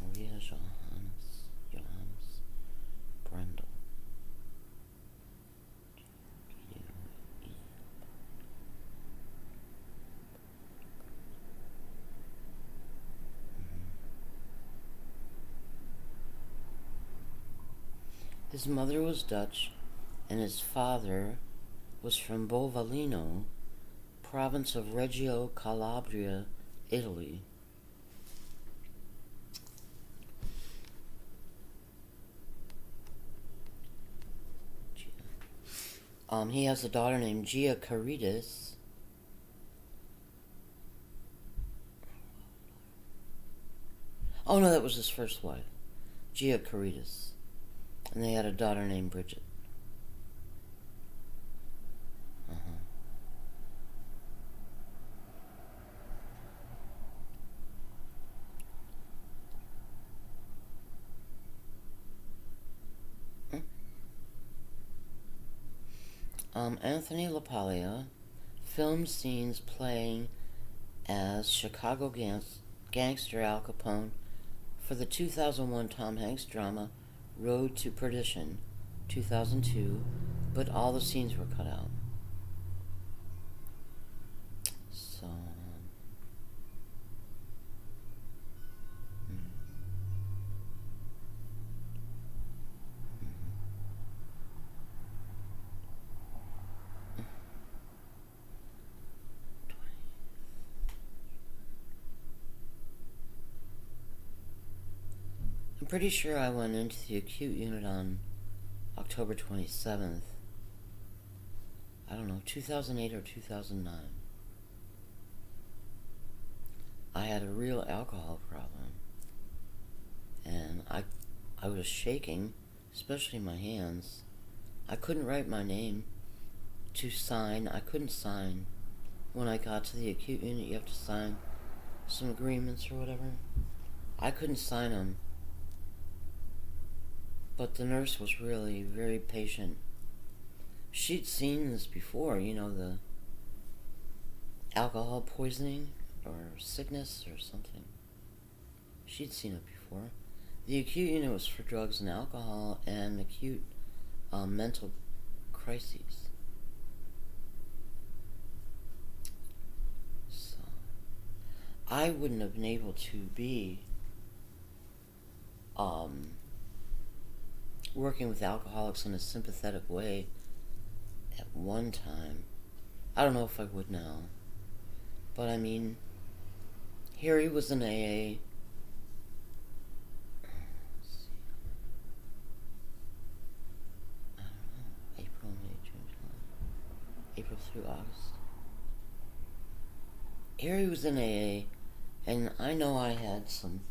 Maria Johannes Brendel. His mother was Dutch, and his father was from Bovalino, province of Reggio Calabria, Italy. He has a daughter named Gia Caritas. Oh no, that was his first wife, Gia Caritas. And they had a daughter named Bridget. Anthony LaPaglia filmed scenes playing as Chicago gangster Al Capone for the 2001 Tom Hanks drama Road to Perdition, 2002, but all the scenes were cut out. So, I'm pretty sure I went into the acute unit on October 27th. I don't know, 2008 or 2009. I had a real alcohol problem. And I was shaking, especially my hands. I couldn't write my name to sign. I couldn't sign. When I got to the acute unit, you have to sign some agreements or whatever. I couldn't sign them. But the nurse was really very patient. She'd seen this before, the alcohol poisoning or sickness or something. She'd seen it before. The acute unit was for drugs and alcohol and acute mental crises. So, I wouldn't have been able to be working with alcoholics in a sympathetic way at one time. I don't know if I would now. But I mean, Harry was in AA. Harry was in AA, and I know I had some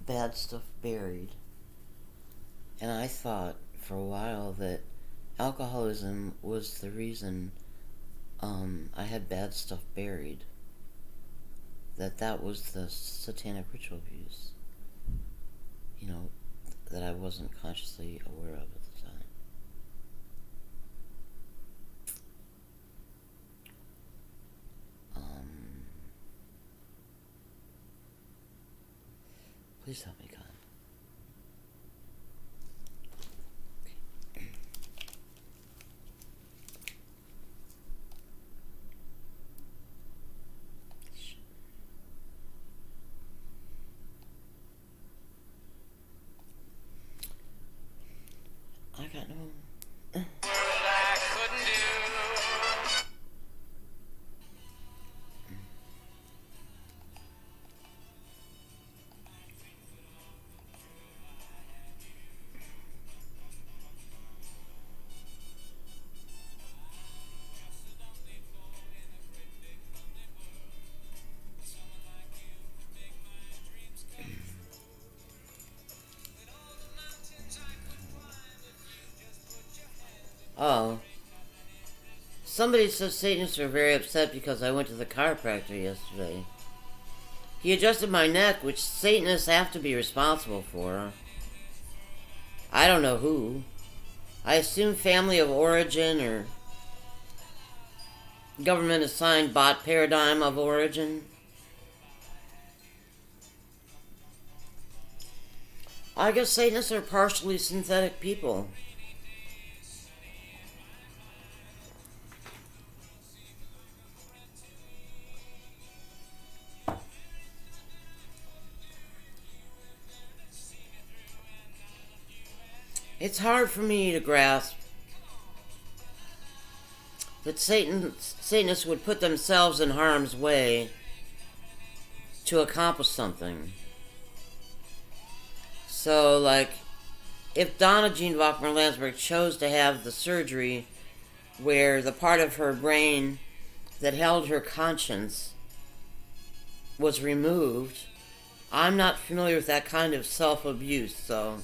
bad stuff buried. And I thought for a while that alcoholism was the reason I had bad stuff buried. That was the satanic ritual abuse. You know, that I wasn't consciously aware of at the time. Please help me, God. I got no. World I couldn't do. Oh. Somebody says Satanists are very upset because I went to the chiropractor yesterday. He adjusted my neck, which Satanists have to be responsible for. I don't know who. I assume family of origin or government assigned bot paradigm of origin. I guess Satanists are partially synthetic people. It's hard for me to grasp that Satanists would put themselves in harm's way to accomplish something. So, like, if Donna Jean Vockmer-Landsberg chose to have the surgery where the part of her brain that held her conscience was removed, I'm not familiar with that kind of self-abuse, so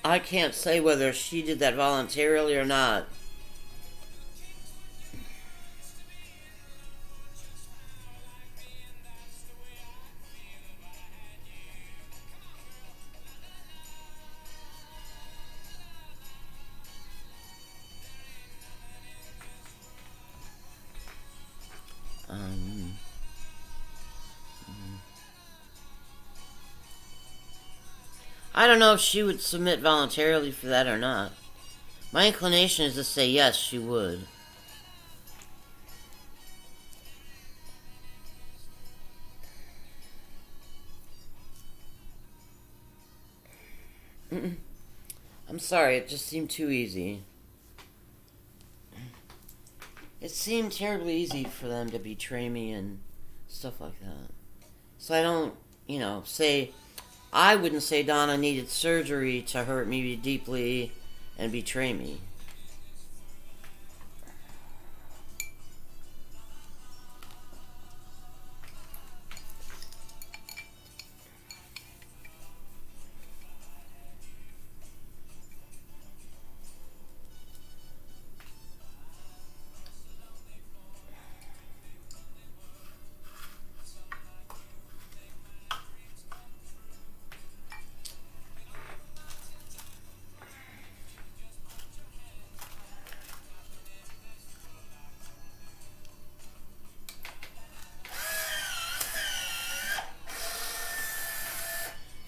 I can't say whether she did that voluntarily or not. I don't know if she would submit voluntarily for that or not. My inclination is to say yes, she would. I'm sorry, it just seemed too easy. It seemed terribly easy for them to betray me and stuff like that. So I don't, say... I wouldn't say Donna needed surgery to hurt me deeply and betray me.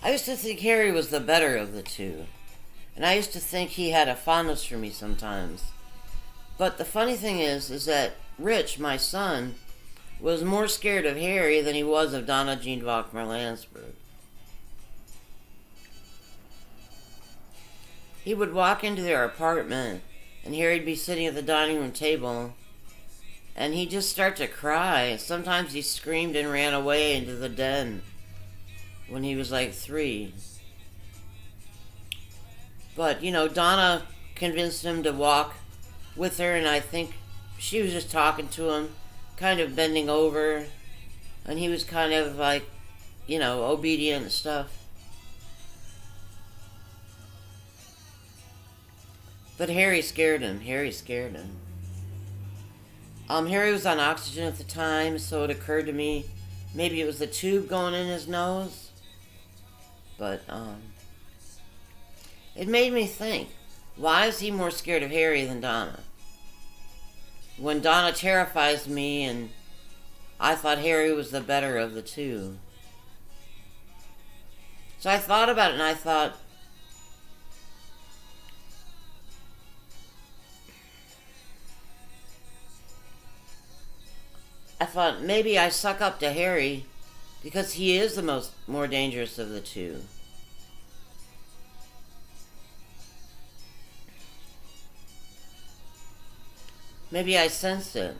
I used to think Harry was the better of the two. And I used to think he had a fondness for me sometimes. But the funny thing is that Rich, my son, was more scared of Harry than he was of Donna Jean Vockmer-Landsberg. He would walk into their apartment, and Harry'd be sitting at the dining room table, and he'd just start to cry. Sometimes he screamed and ran away into the den when he was like 3. But, Donna convinced him to walk with her, and I think she was just talking to him kind of bending over, and he was kind of like, obedient and stuff. But Harry scared him. Harry scared him. Harry was on oxygen at the time, so it occurred to me maybe it was the tube going in his nose. But it made me think, why is he more scared of Harry than Donna? When Donna terrifies me, and I thought Harry was the better of the two. So I thought about it, and I thought, maybe I suck up to Harry because he is the more dangerous of the two. Maybe I sensed it.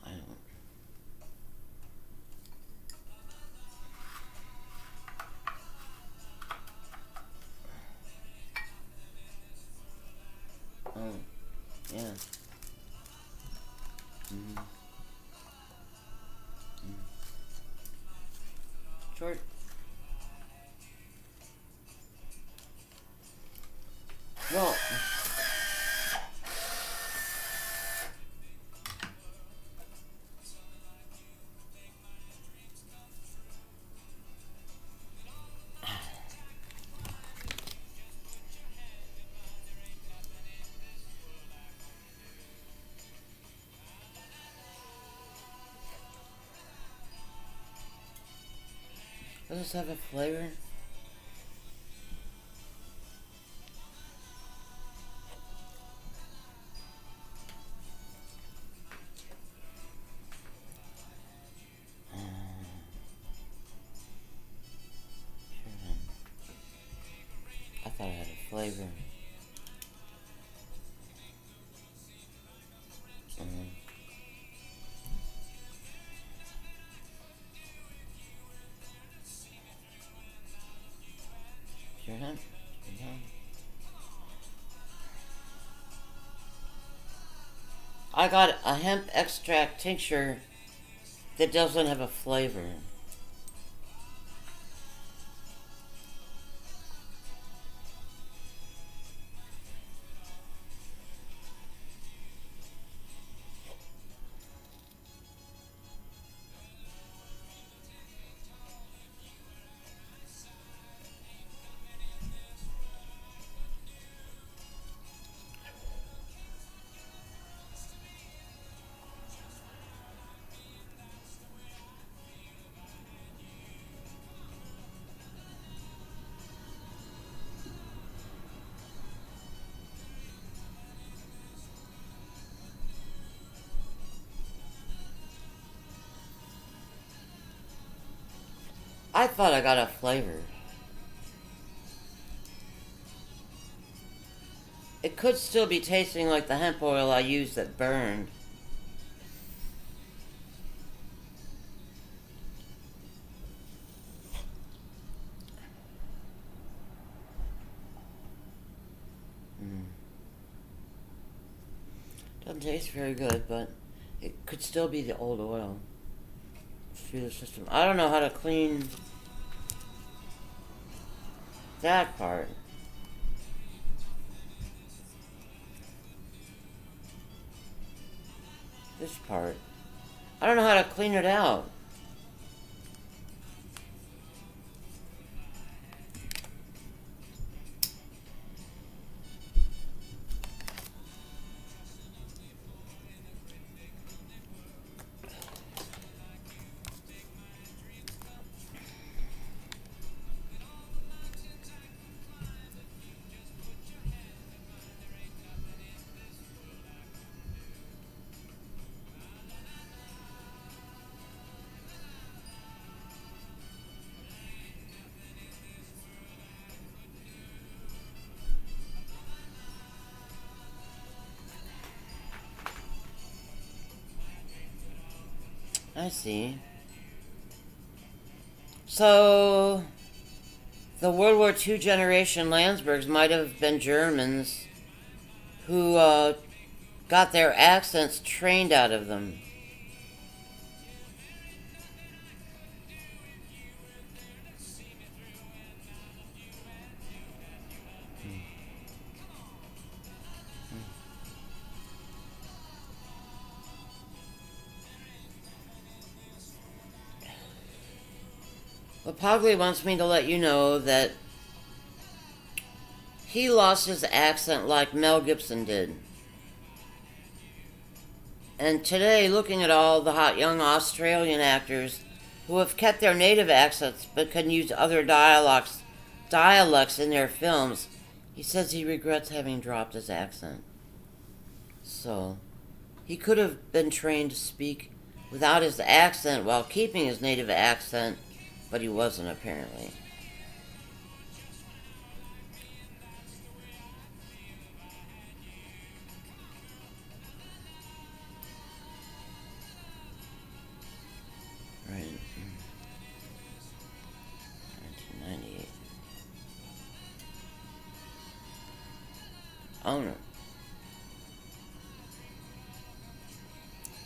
I don't. Oh, yeah. Mm-hmm. Short. Well, does this have a flavor? I thought it had a flavor. Mm-hmm. Sure hemp. Yeah. I got a hemp extract tincture that doesn't have a flavor. I thought I got a flavor. It could still be tasting like the hemp oil I used that burned. Doesn't taste very good, but it could still be the old oil through the system. I don't know how to clean that part. This part. I don't know how to clean it out. I see. So, the World War II generation Landsbergs might have been Germans who got their accents trained out of them. Well, Pogli wants me to let you know that he lost his accent like Mel Gibson did. And today, looking at all the hot young Australian actors who have kept their native accents but can use other dialects in their films, he says he regrets having dropped his accent. So, he could have been trained to speak without his accent while keeping his native accent, but he wasn't apparently. Right. 1998. Oh no.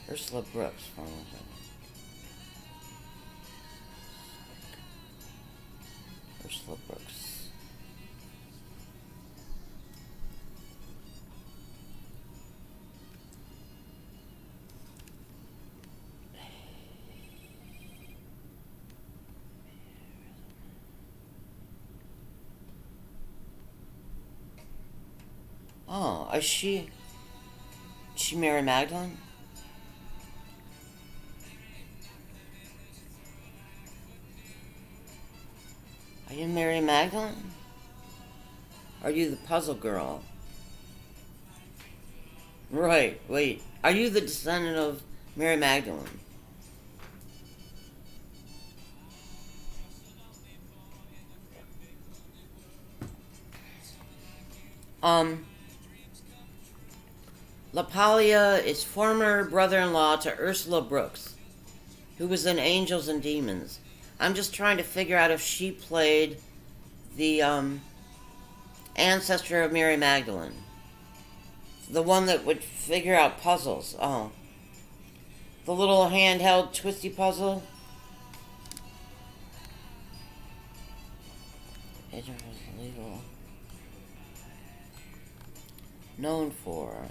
Ursula Brooks. Hold on a second. Ursula Brooks. Oh, is she Mary Magdalene? Are you Mary Magdalene? Are you the puzzle girl? Right, wait. Are you the descendant of Mary Magdalene? LaPaglia is former brother-in-law to Ursula Brooks, who was in Angels and Demons. I'm just trying to figure out if she played the ancestor of Mary Magdalene. The one that would figure out puzzles. Oh. The little handheld twisty puzzle. Agent was legal. Known for.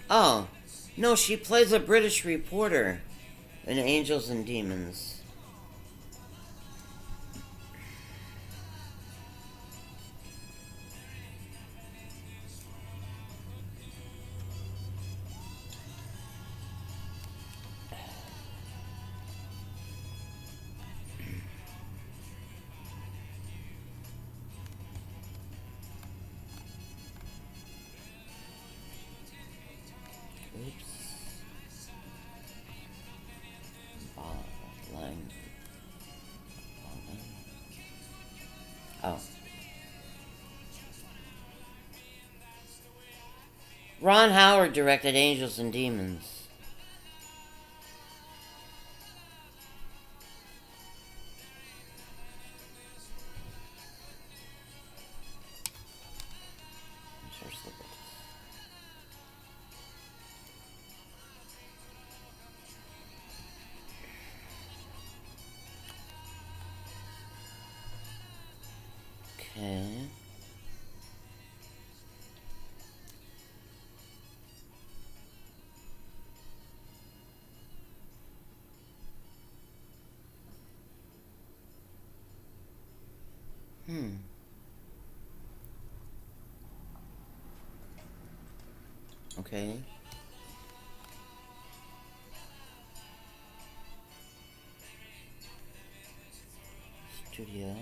Oh, no, she plays a British reporter in Angels and Demons. Oh. Ron Howard directed Angels and Demons. Okay. Okay. Studio.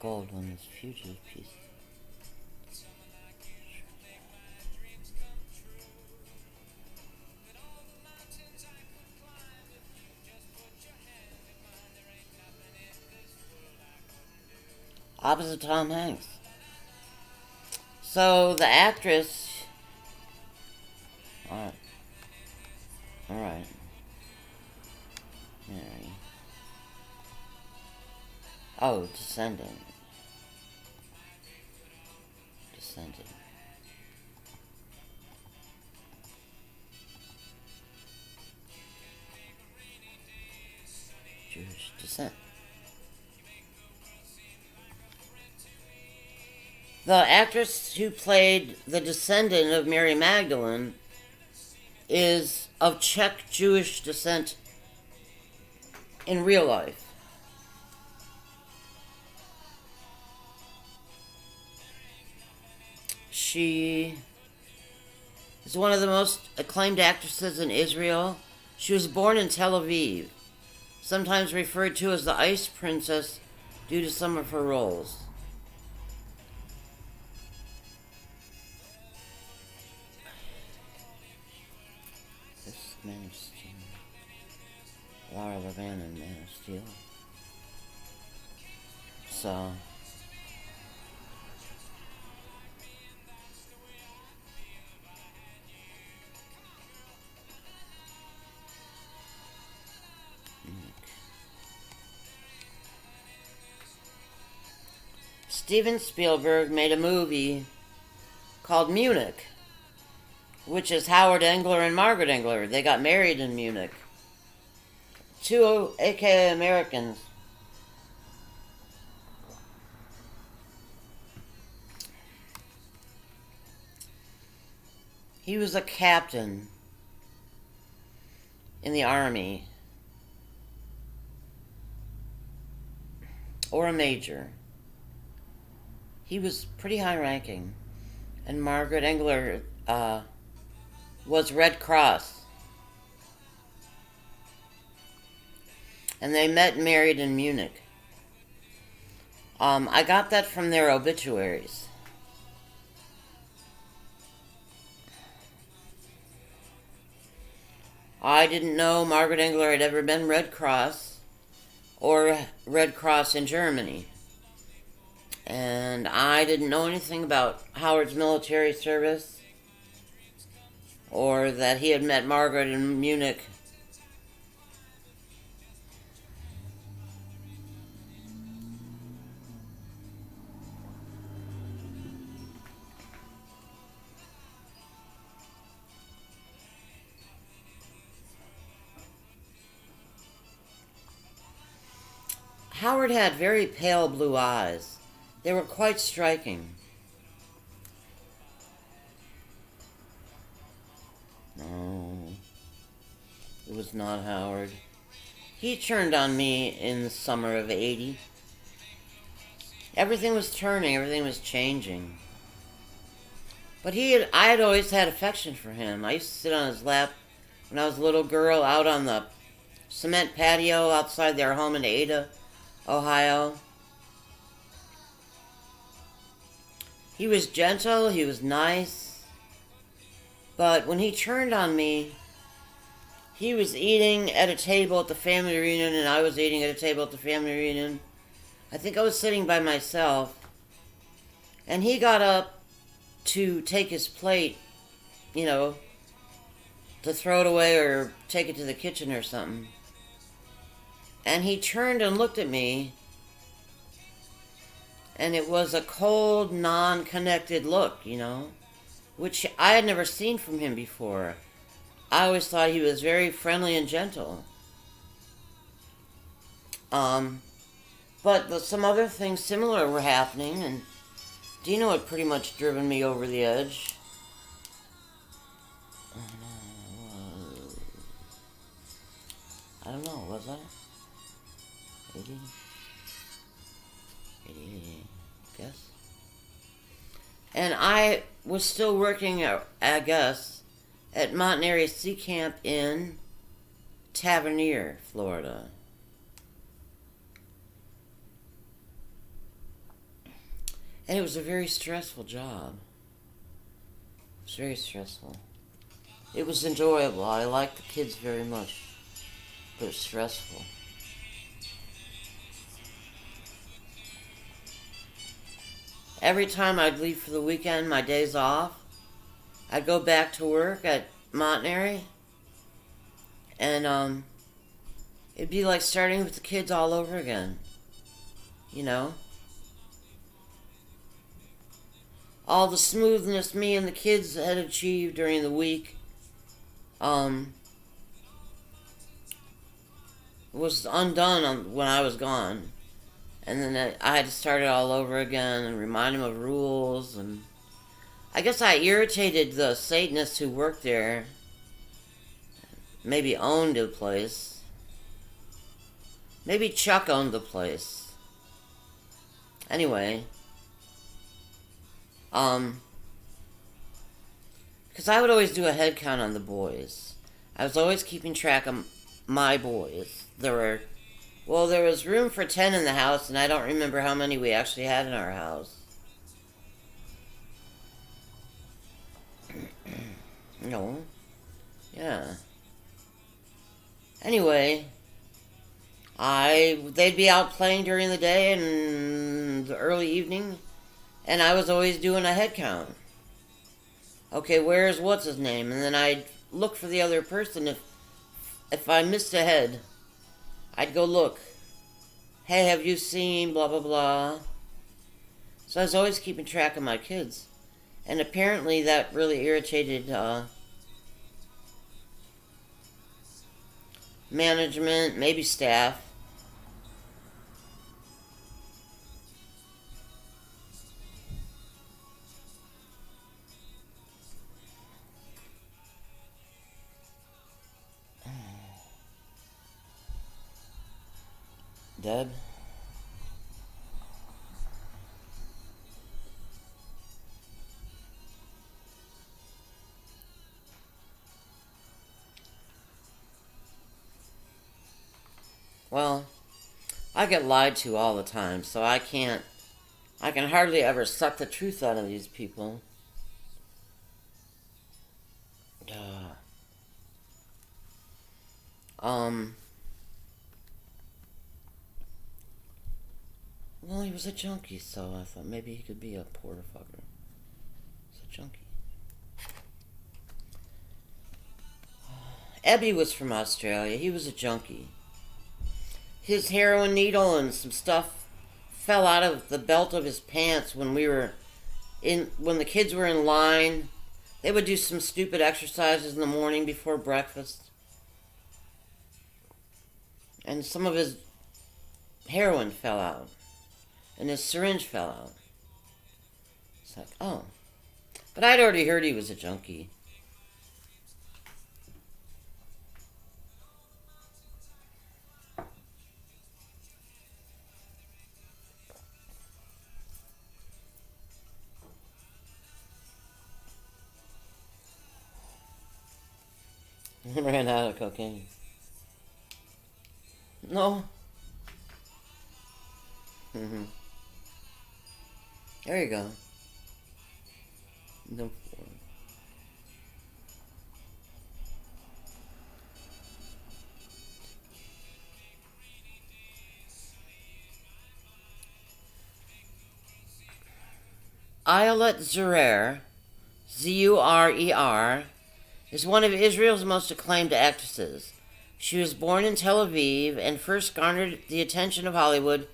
gold on this fugitive piece. Opposite Tom Hanks. So the actress. Alright. Alright. Mary. Oh, Descendant. Descendant. Jewish descent. The actress who played the descendant of Mary Magdalene is of Czech Jewish descent in real life. She is one of the most acclaimed actresses in Israel. She was born in Tel Aviv, sometimes referred to as the Ice Princess due to some of her roles. This Man of Steel. Lara Levan and Man of Steel. So... Steven Spielberg made a movie called Munich, which is Howard Engler and Margaret Engler. They got married in Munich. Two AKA Americans. He was a captain in the army, or a major. He was pretty high ranking. And Margaret Engler was Red Cross. And they met and married in Munich. I got that from their obituaries. I didn't know Margaret Engler had ever been Red Cross or Red Cross in Germany. And I didn't know anything about Howard's military service or that he had met Margaret in Munich. Howard had very pale blue eyes. They were quite striking. No, it was not Howard. He turned on me in the summer of '80. Everything was turning, everything was changing. But I had always had affection for him. I used to sit on his lap when I was a little girl out on the cement patio outside their home in Ada, Ohio. He was gentle, he was nice, but when he turned on me, he was eating at a table at the family reunion and I was eating at a table at the family reunion. I think I was sitting by myself, and he got up to take his plate, to throw it away or take it to the kitchen or something. And he turned and looked at me, and it was a cold, non-connected look, which I had never seen from him before. I always thought he was very friendly and gentle. But some other things similar were happening, and Dino had pretty much driven me over the edge. I don't know, was I? 80? 88, I guess. And I was still working, I guess, at Mountain Area Sea Camp in Tavernier, Florida. And it was a very stressful job. It was very stressful. It was enjoyable. I liked the kids very much. But it was stressful. Every time I'd leave for the weekend, my days off, I'd go back to work at Montanary, and it'd be like starting with the kids all over again. You know? All the smoothness me and the kids had achieved during the week was undone when I was gone. And then I had to start it all over again and remind them of rules. And I guess I irritated the Satanists who worked there. Maybe owned the place. Maybe Chuck owned the place. Anyway. Because I would always do a head count on the boys. I was always keeping track of my boys. There was room for 10 in the house, and I don't remember how many we actually had in our house. No. Yeah. Anyway, they'd be out playing during the day and the early evening, and I was always doing a head count. Okay, where's what's his name? And then I'd look for the other person. If I missed a head, I'd go look. Hey, have you seen blah, blah, blah? So I was always keeping track of my kids. And apparently that really irritated management, maybe staff. Deb? Well, I get lied to all the time, so I can hardly ever suck the truth out of these people. Well, he was a junkie, so I thought maybe he could be a porter fucker. He's a junkie. Ebby was from Australia. He was a junkie. His heroin needle and some stuff fell out of the belt of his pants when the kids were in line. They would do some stupid exercises in the morning before breakfast. And some of his heroin fell out. And his syringe fell out. It's like, oh. But I'd already heard he was a junkie. Ran out of cocaine. No. There you go. No. Ayelet Zurer, Zurer, is one of Israel's most acclaimed actresses. She was born in Tel Aviv and first garnered the attention of Hollywood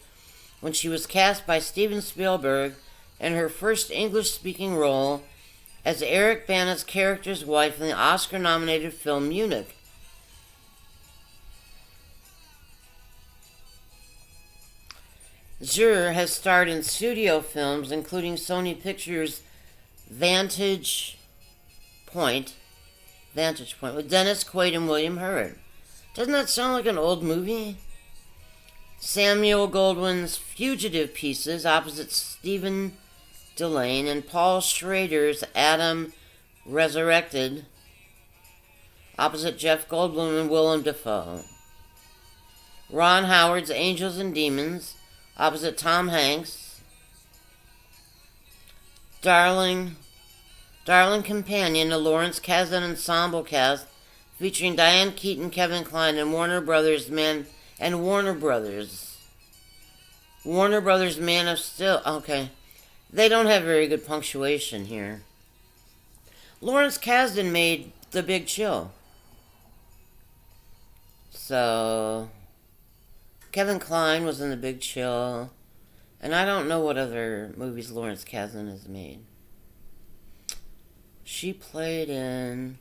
when she was cast by Steven Spielberg in her first English-speaking role as Eric Bana's character's wife in the Oscar-nominated film Munich. Zur has starred in studio films including Sony Pictures' Vantage Point with Dennis Quaid and William Hurt. Doesn't that sound like an old movie? Samuel Goldwyn's Fugitive Pieces opposite Stephen Dillane and Paul Schrader's Adam Resurrected opposite Jeff Goldblum and Willem Dafoe. Ron Howard's Angels and Demons opposite Tom Hanks. Darling companion to Lawrence Kasdan ensemble cast featuring Diane Keaton, Kevin Kline, and Warner Brothers Man of Steel. Okay, they don't have very good punctuation here. Lawrence Kasdan made The Big Chill. So, Kevin Kline was in The Big Chill. And I don't know what other movies Lawrence Kasdan has made. She played in...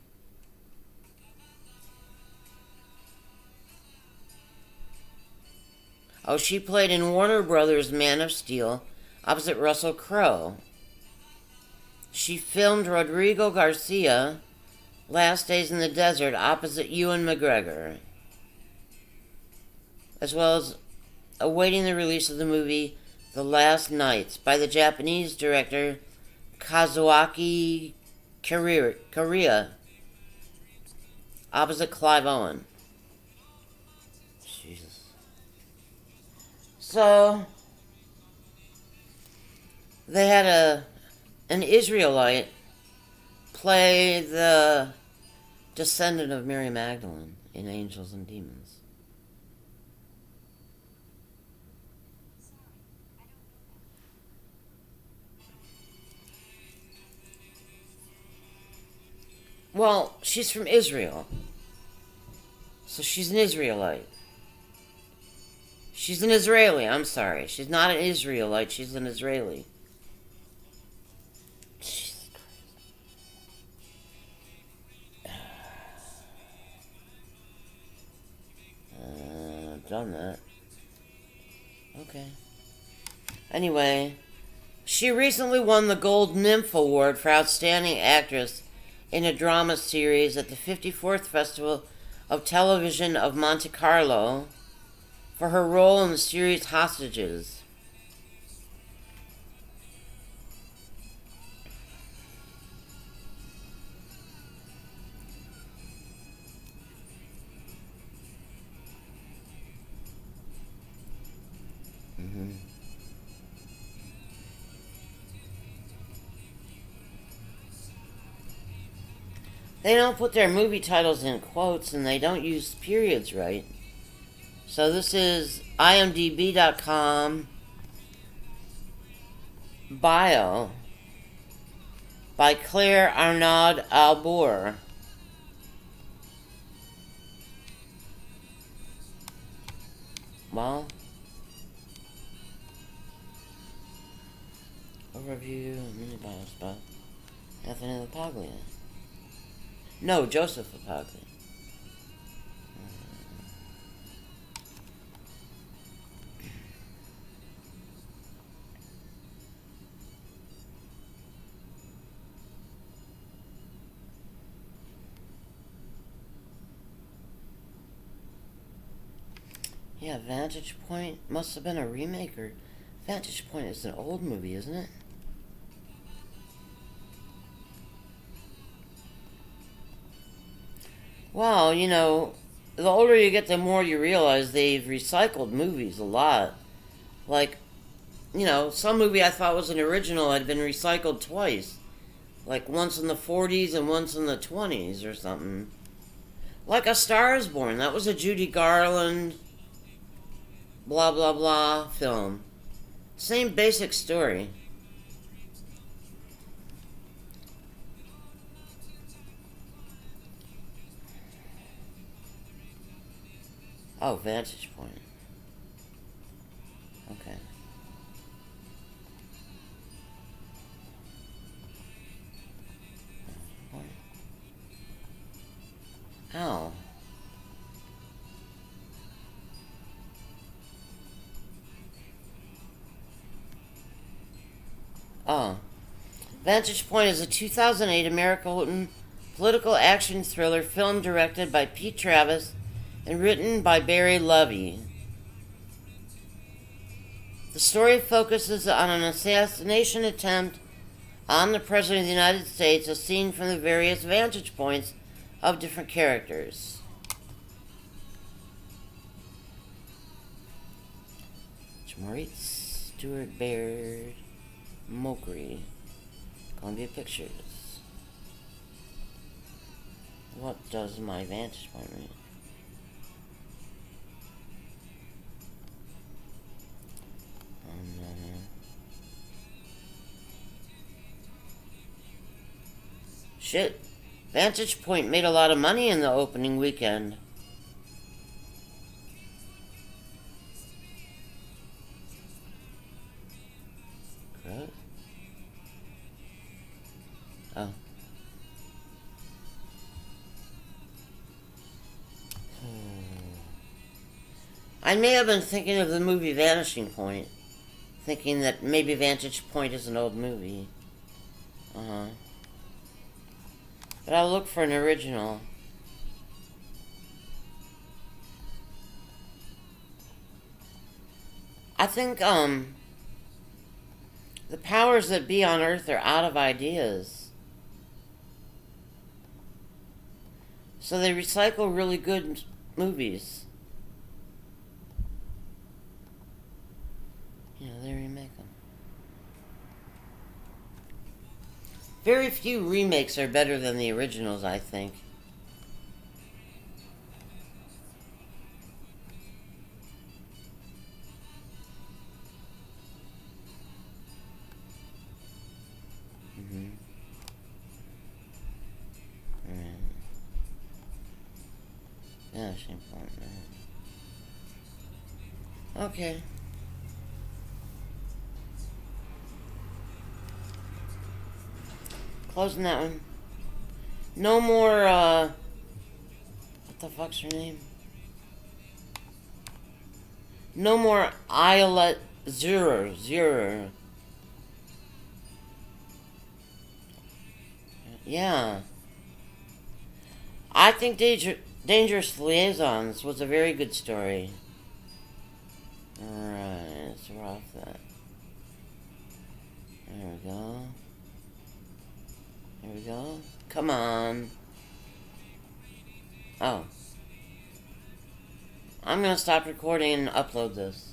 Oh, she played in Warner Brothers' Man of Steel opposite Russell Crowe. She filmed Rodrigo Garcia, Last Days in the Desert, opposite Ewan McGregor, as well as awaiting the release of the movie The Last Nights by the Japanese director Kazuaki Korea, opposite Clive Owen. Jesus. So, they had an Israelite play the descendant of Mary Magdalene in Angels and Demons. Well, she's from Israel. So she's an Israelite. She's an Israeli, I'm sorry. She's not an Israelite, she's an Israeli. Jesus Christ. I've done that. Okay. Anyway, she recently won the Gold Nymph Award for Outstanding Actress in a Drama Series at the 54th Festival of Television of Monte Carlo for her role in the series Hostages. They don't put their movie titles in quotes and they don't use periods right. So this is imdb.com bio by Claire Arnaud Albour. Well, overview, mini bio spot. Anthony LaPaglia. No, Joseph LaPaglia. Yeah, Vantage Point must have been a remake, or Vantage Point is an old movie, isn't it? Well, you know, the older you get, the more you realize they've recycled movies a lot. Like, you know, some movie I thought was an original had been recycled twice. Like once in the 40s and once in the 20s or something. Like A Star is Born. That was a Judy Garland, blah, blah, blah film. Same basic story. Oh, Vantage Point. Okay. Ow. Oh. Vantage Point is a 2008 American political action thriller film directed by Pete Travis and written by Barry Lovey. The story focuses on an assassination attempt on the President of the United States, as seen from the various vantage points of different characters. Moritz Stewart Baird Mokri. Columbia Pictures. What does my vantage point mean? Shit. Vantage Point made a lot of money in the opening weekend. Good. Oh. I may have been thinking of the movie Vanishing Point, thinking that maybe Vantage Point is an old movie. Uh-huh. But I'll look for an original. I think, the powers that be on Earth are out of ideas. So they recycle really good movies. You know, they remake them. Very few remakes are better than the originals, I think. Yeah, same point. Okay. Closing that one. No more, what the fuck's her name? No more Islet Zero. Yeah. I think Dangerous Liaisons was a very good story. Alright, so we're off that. There we go. There we go. Come on. Oh. I'm gonna stop recording and upload this.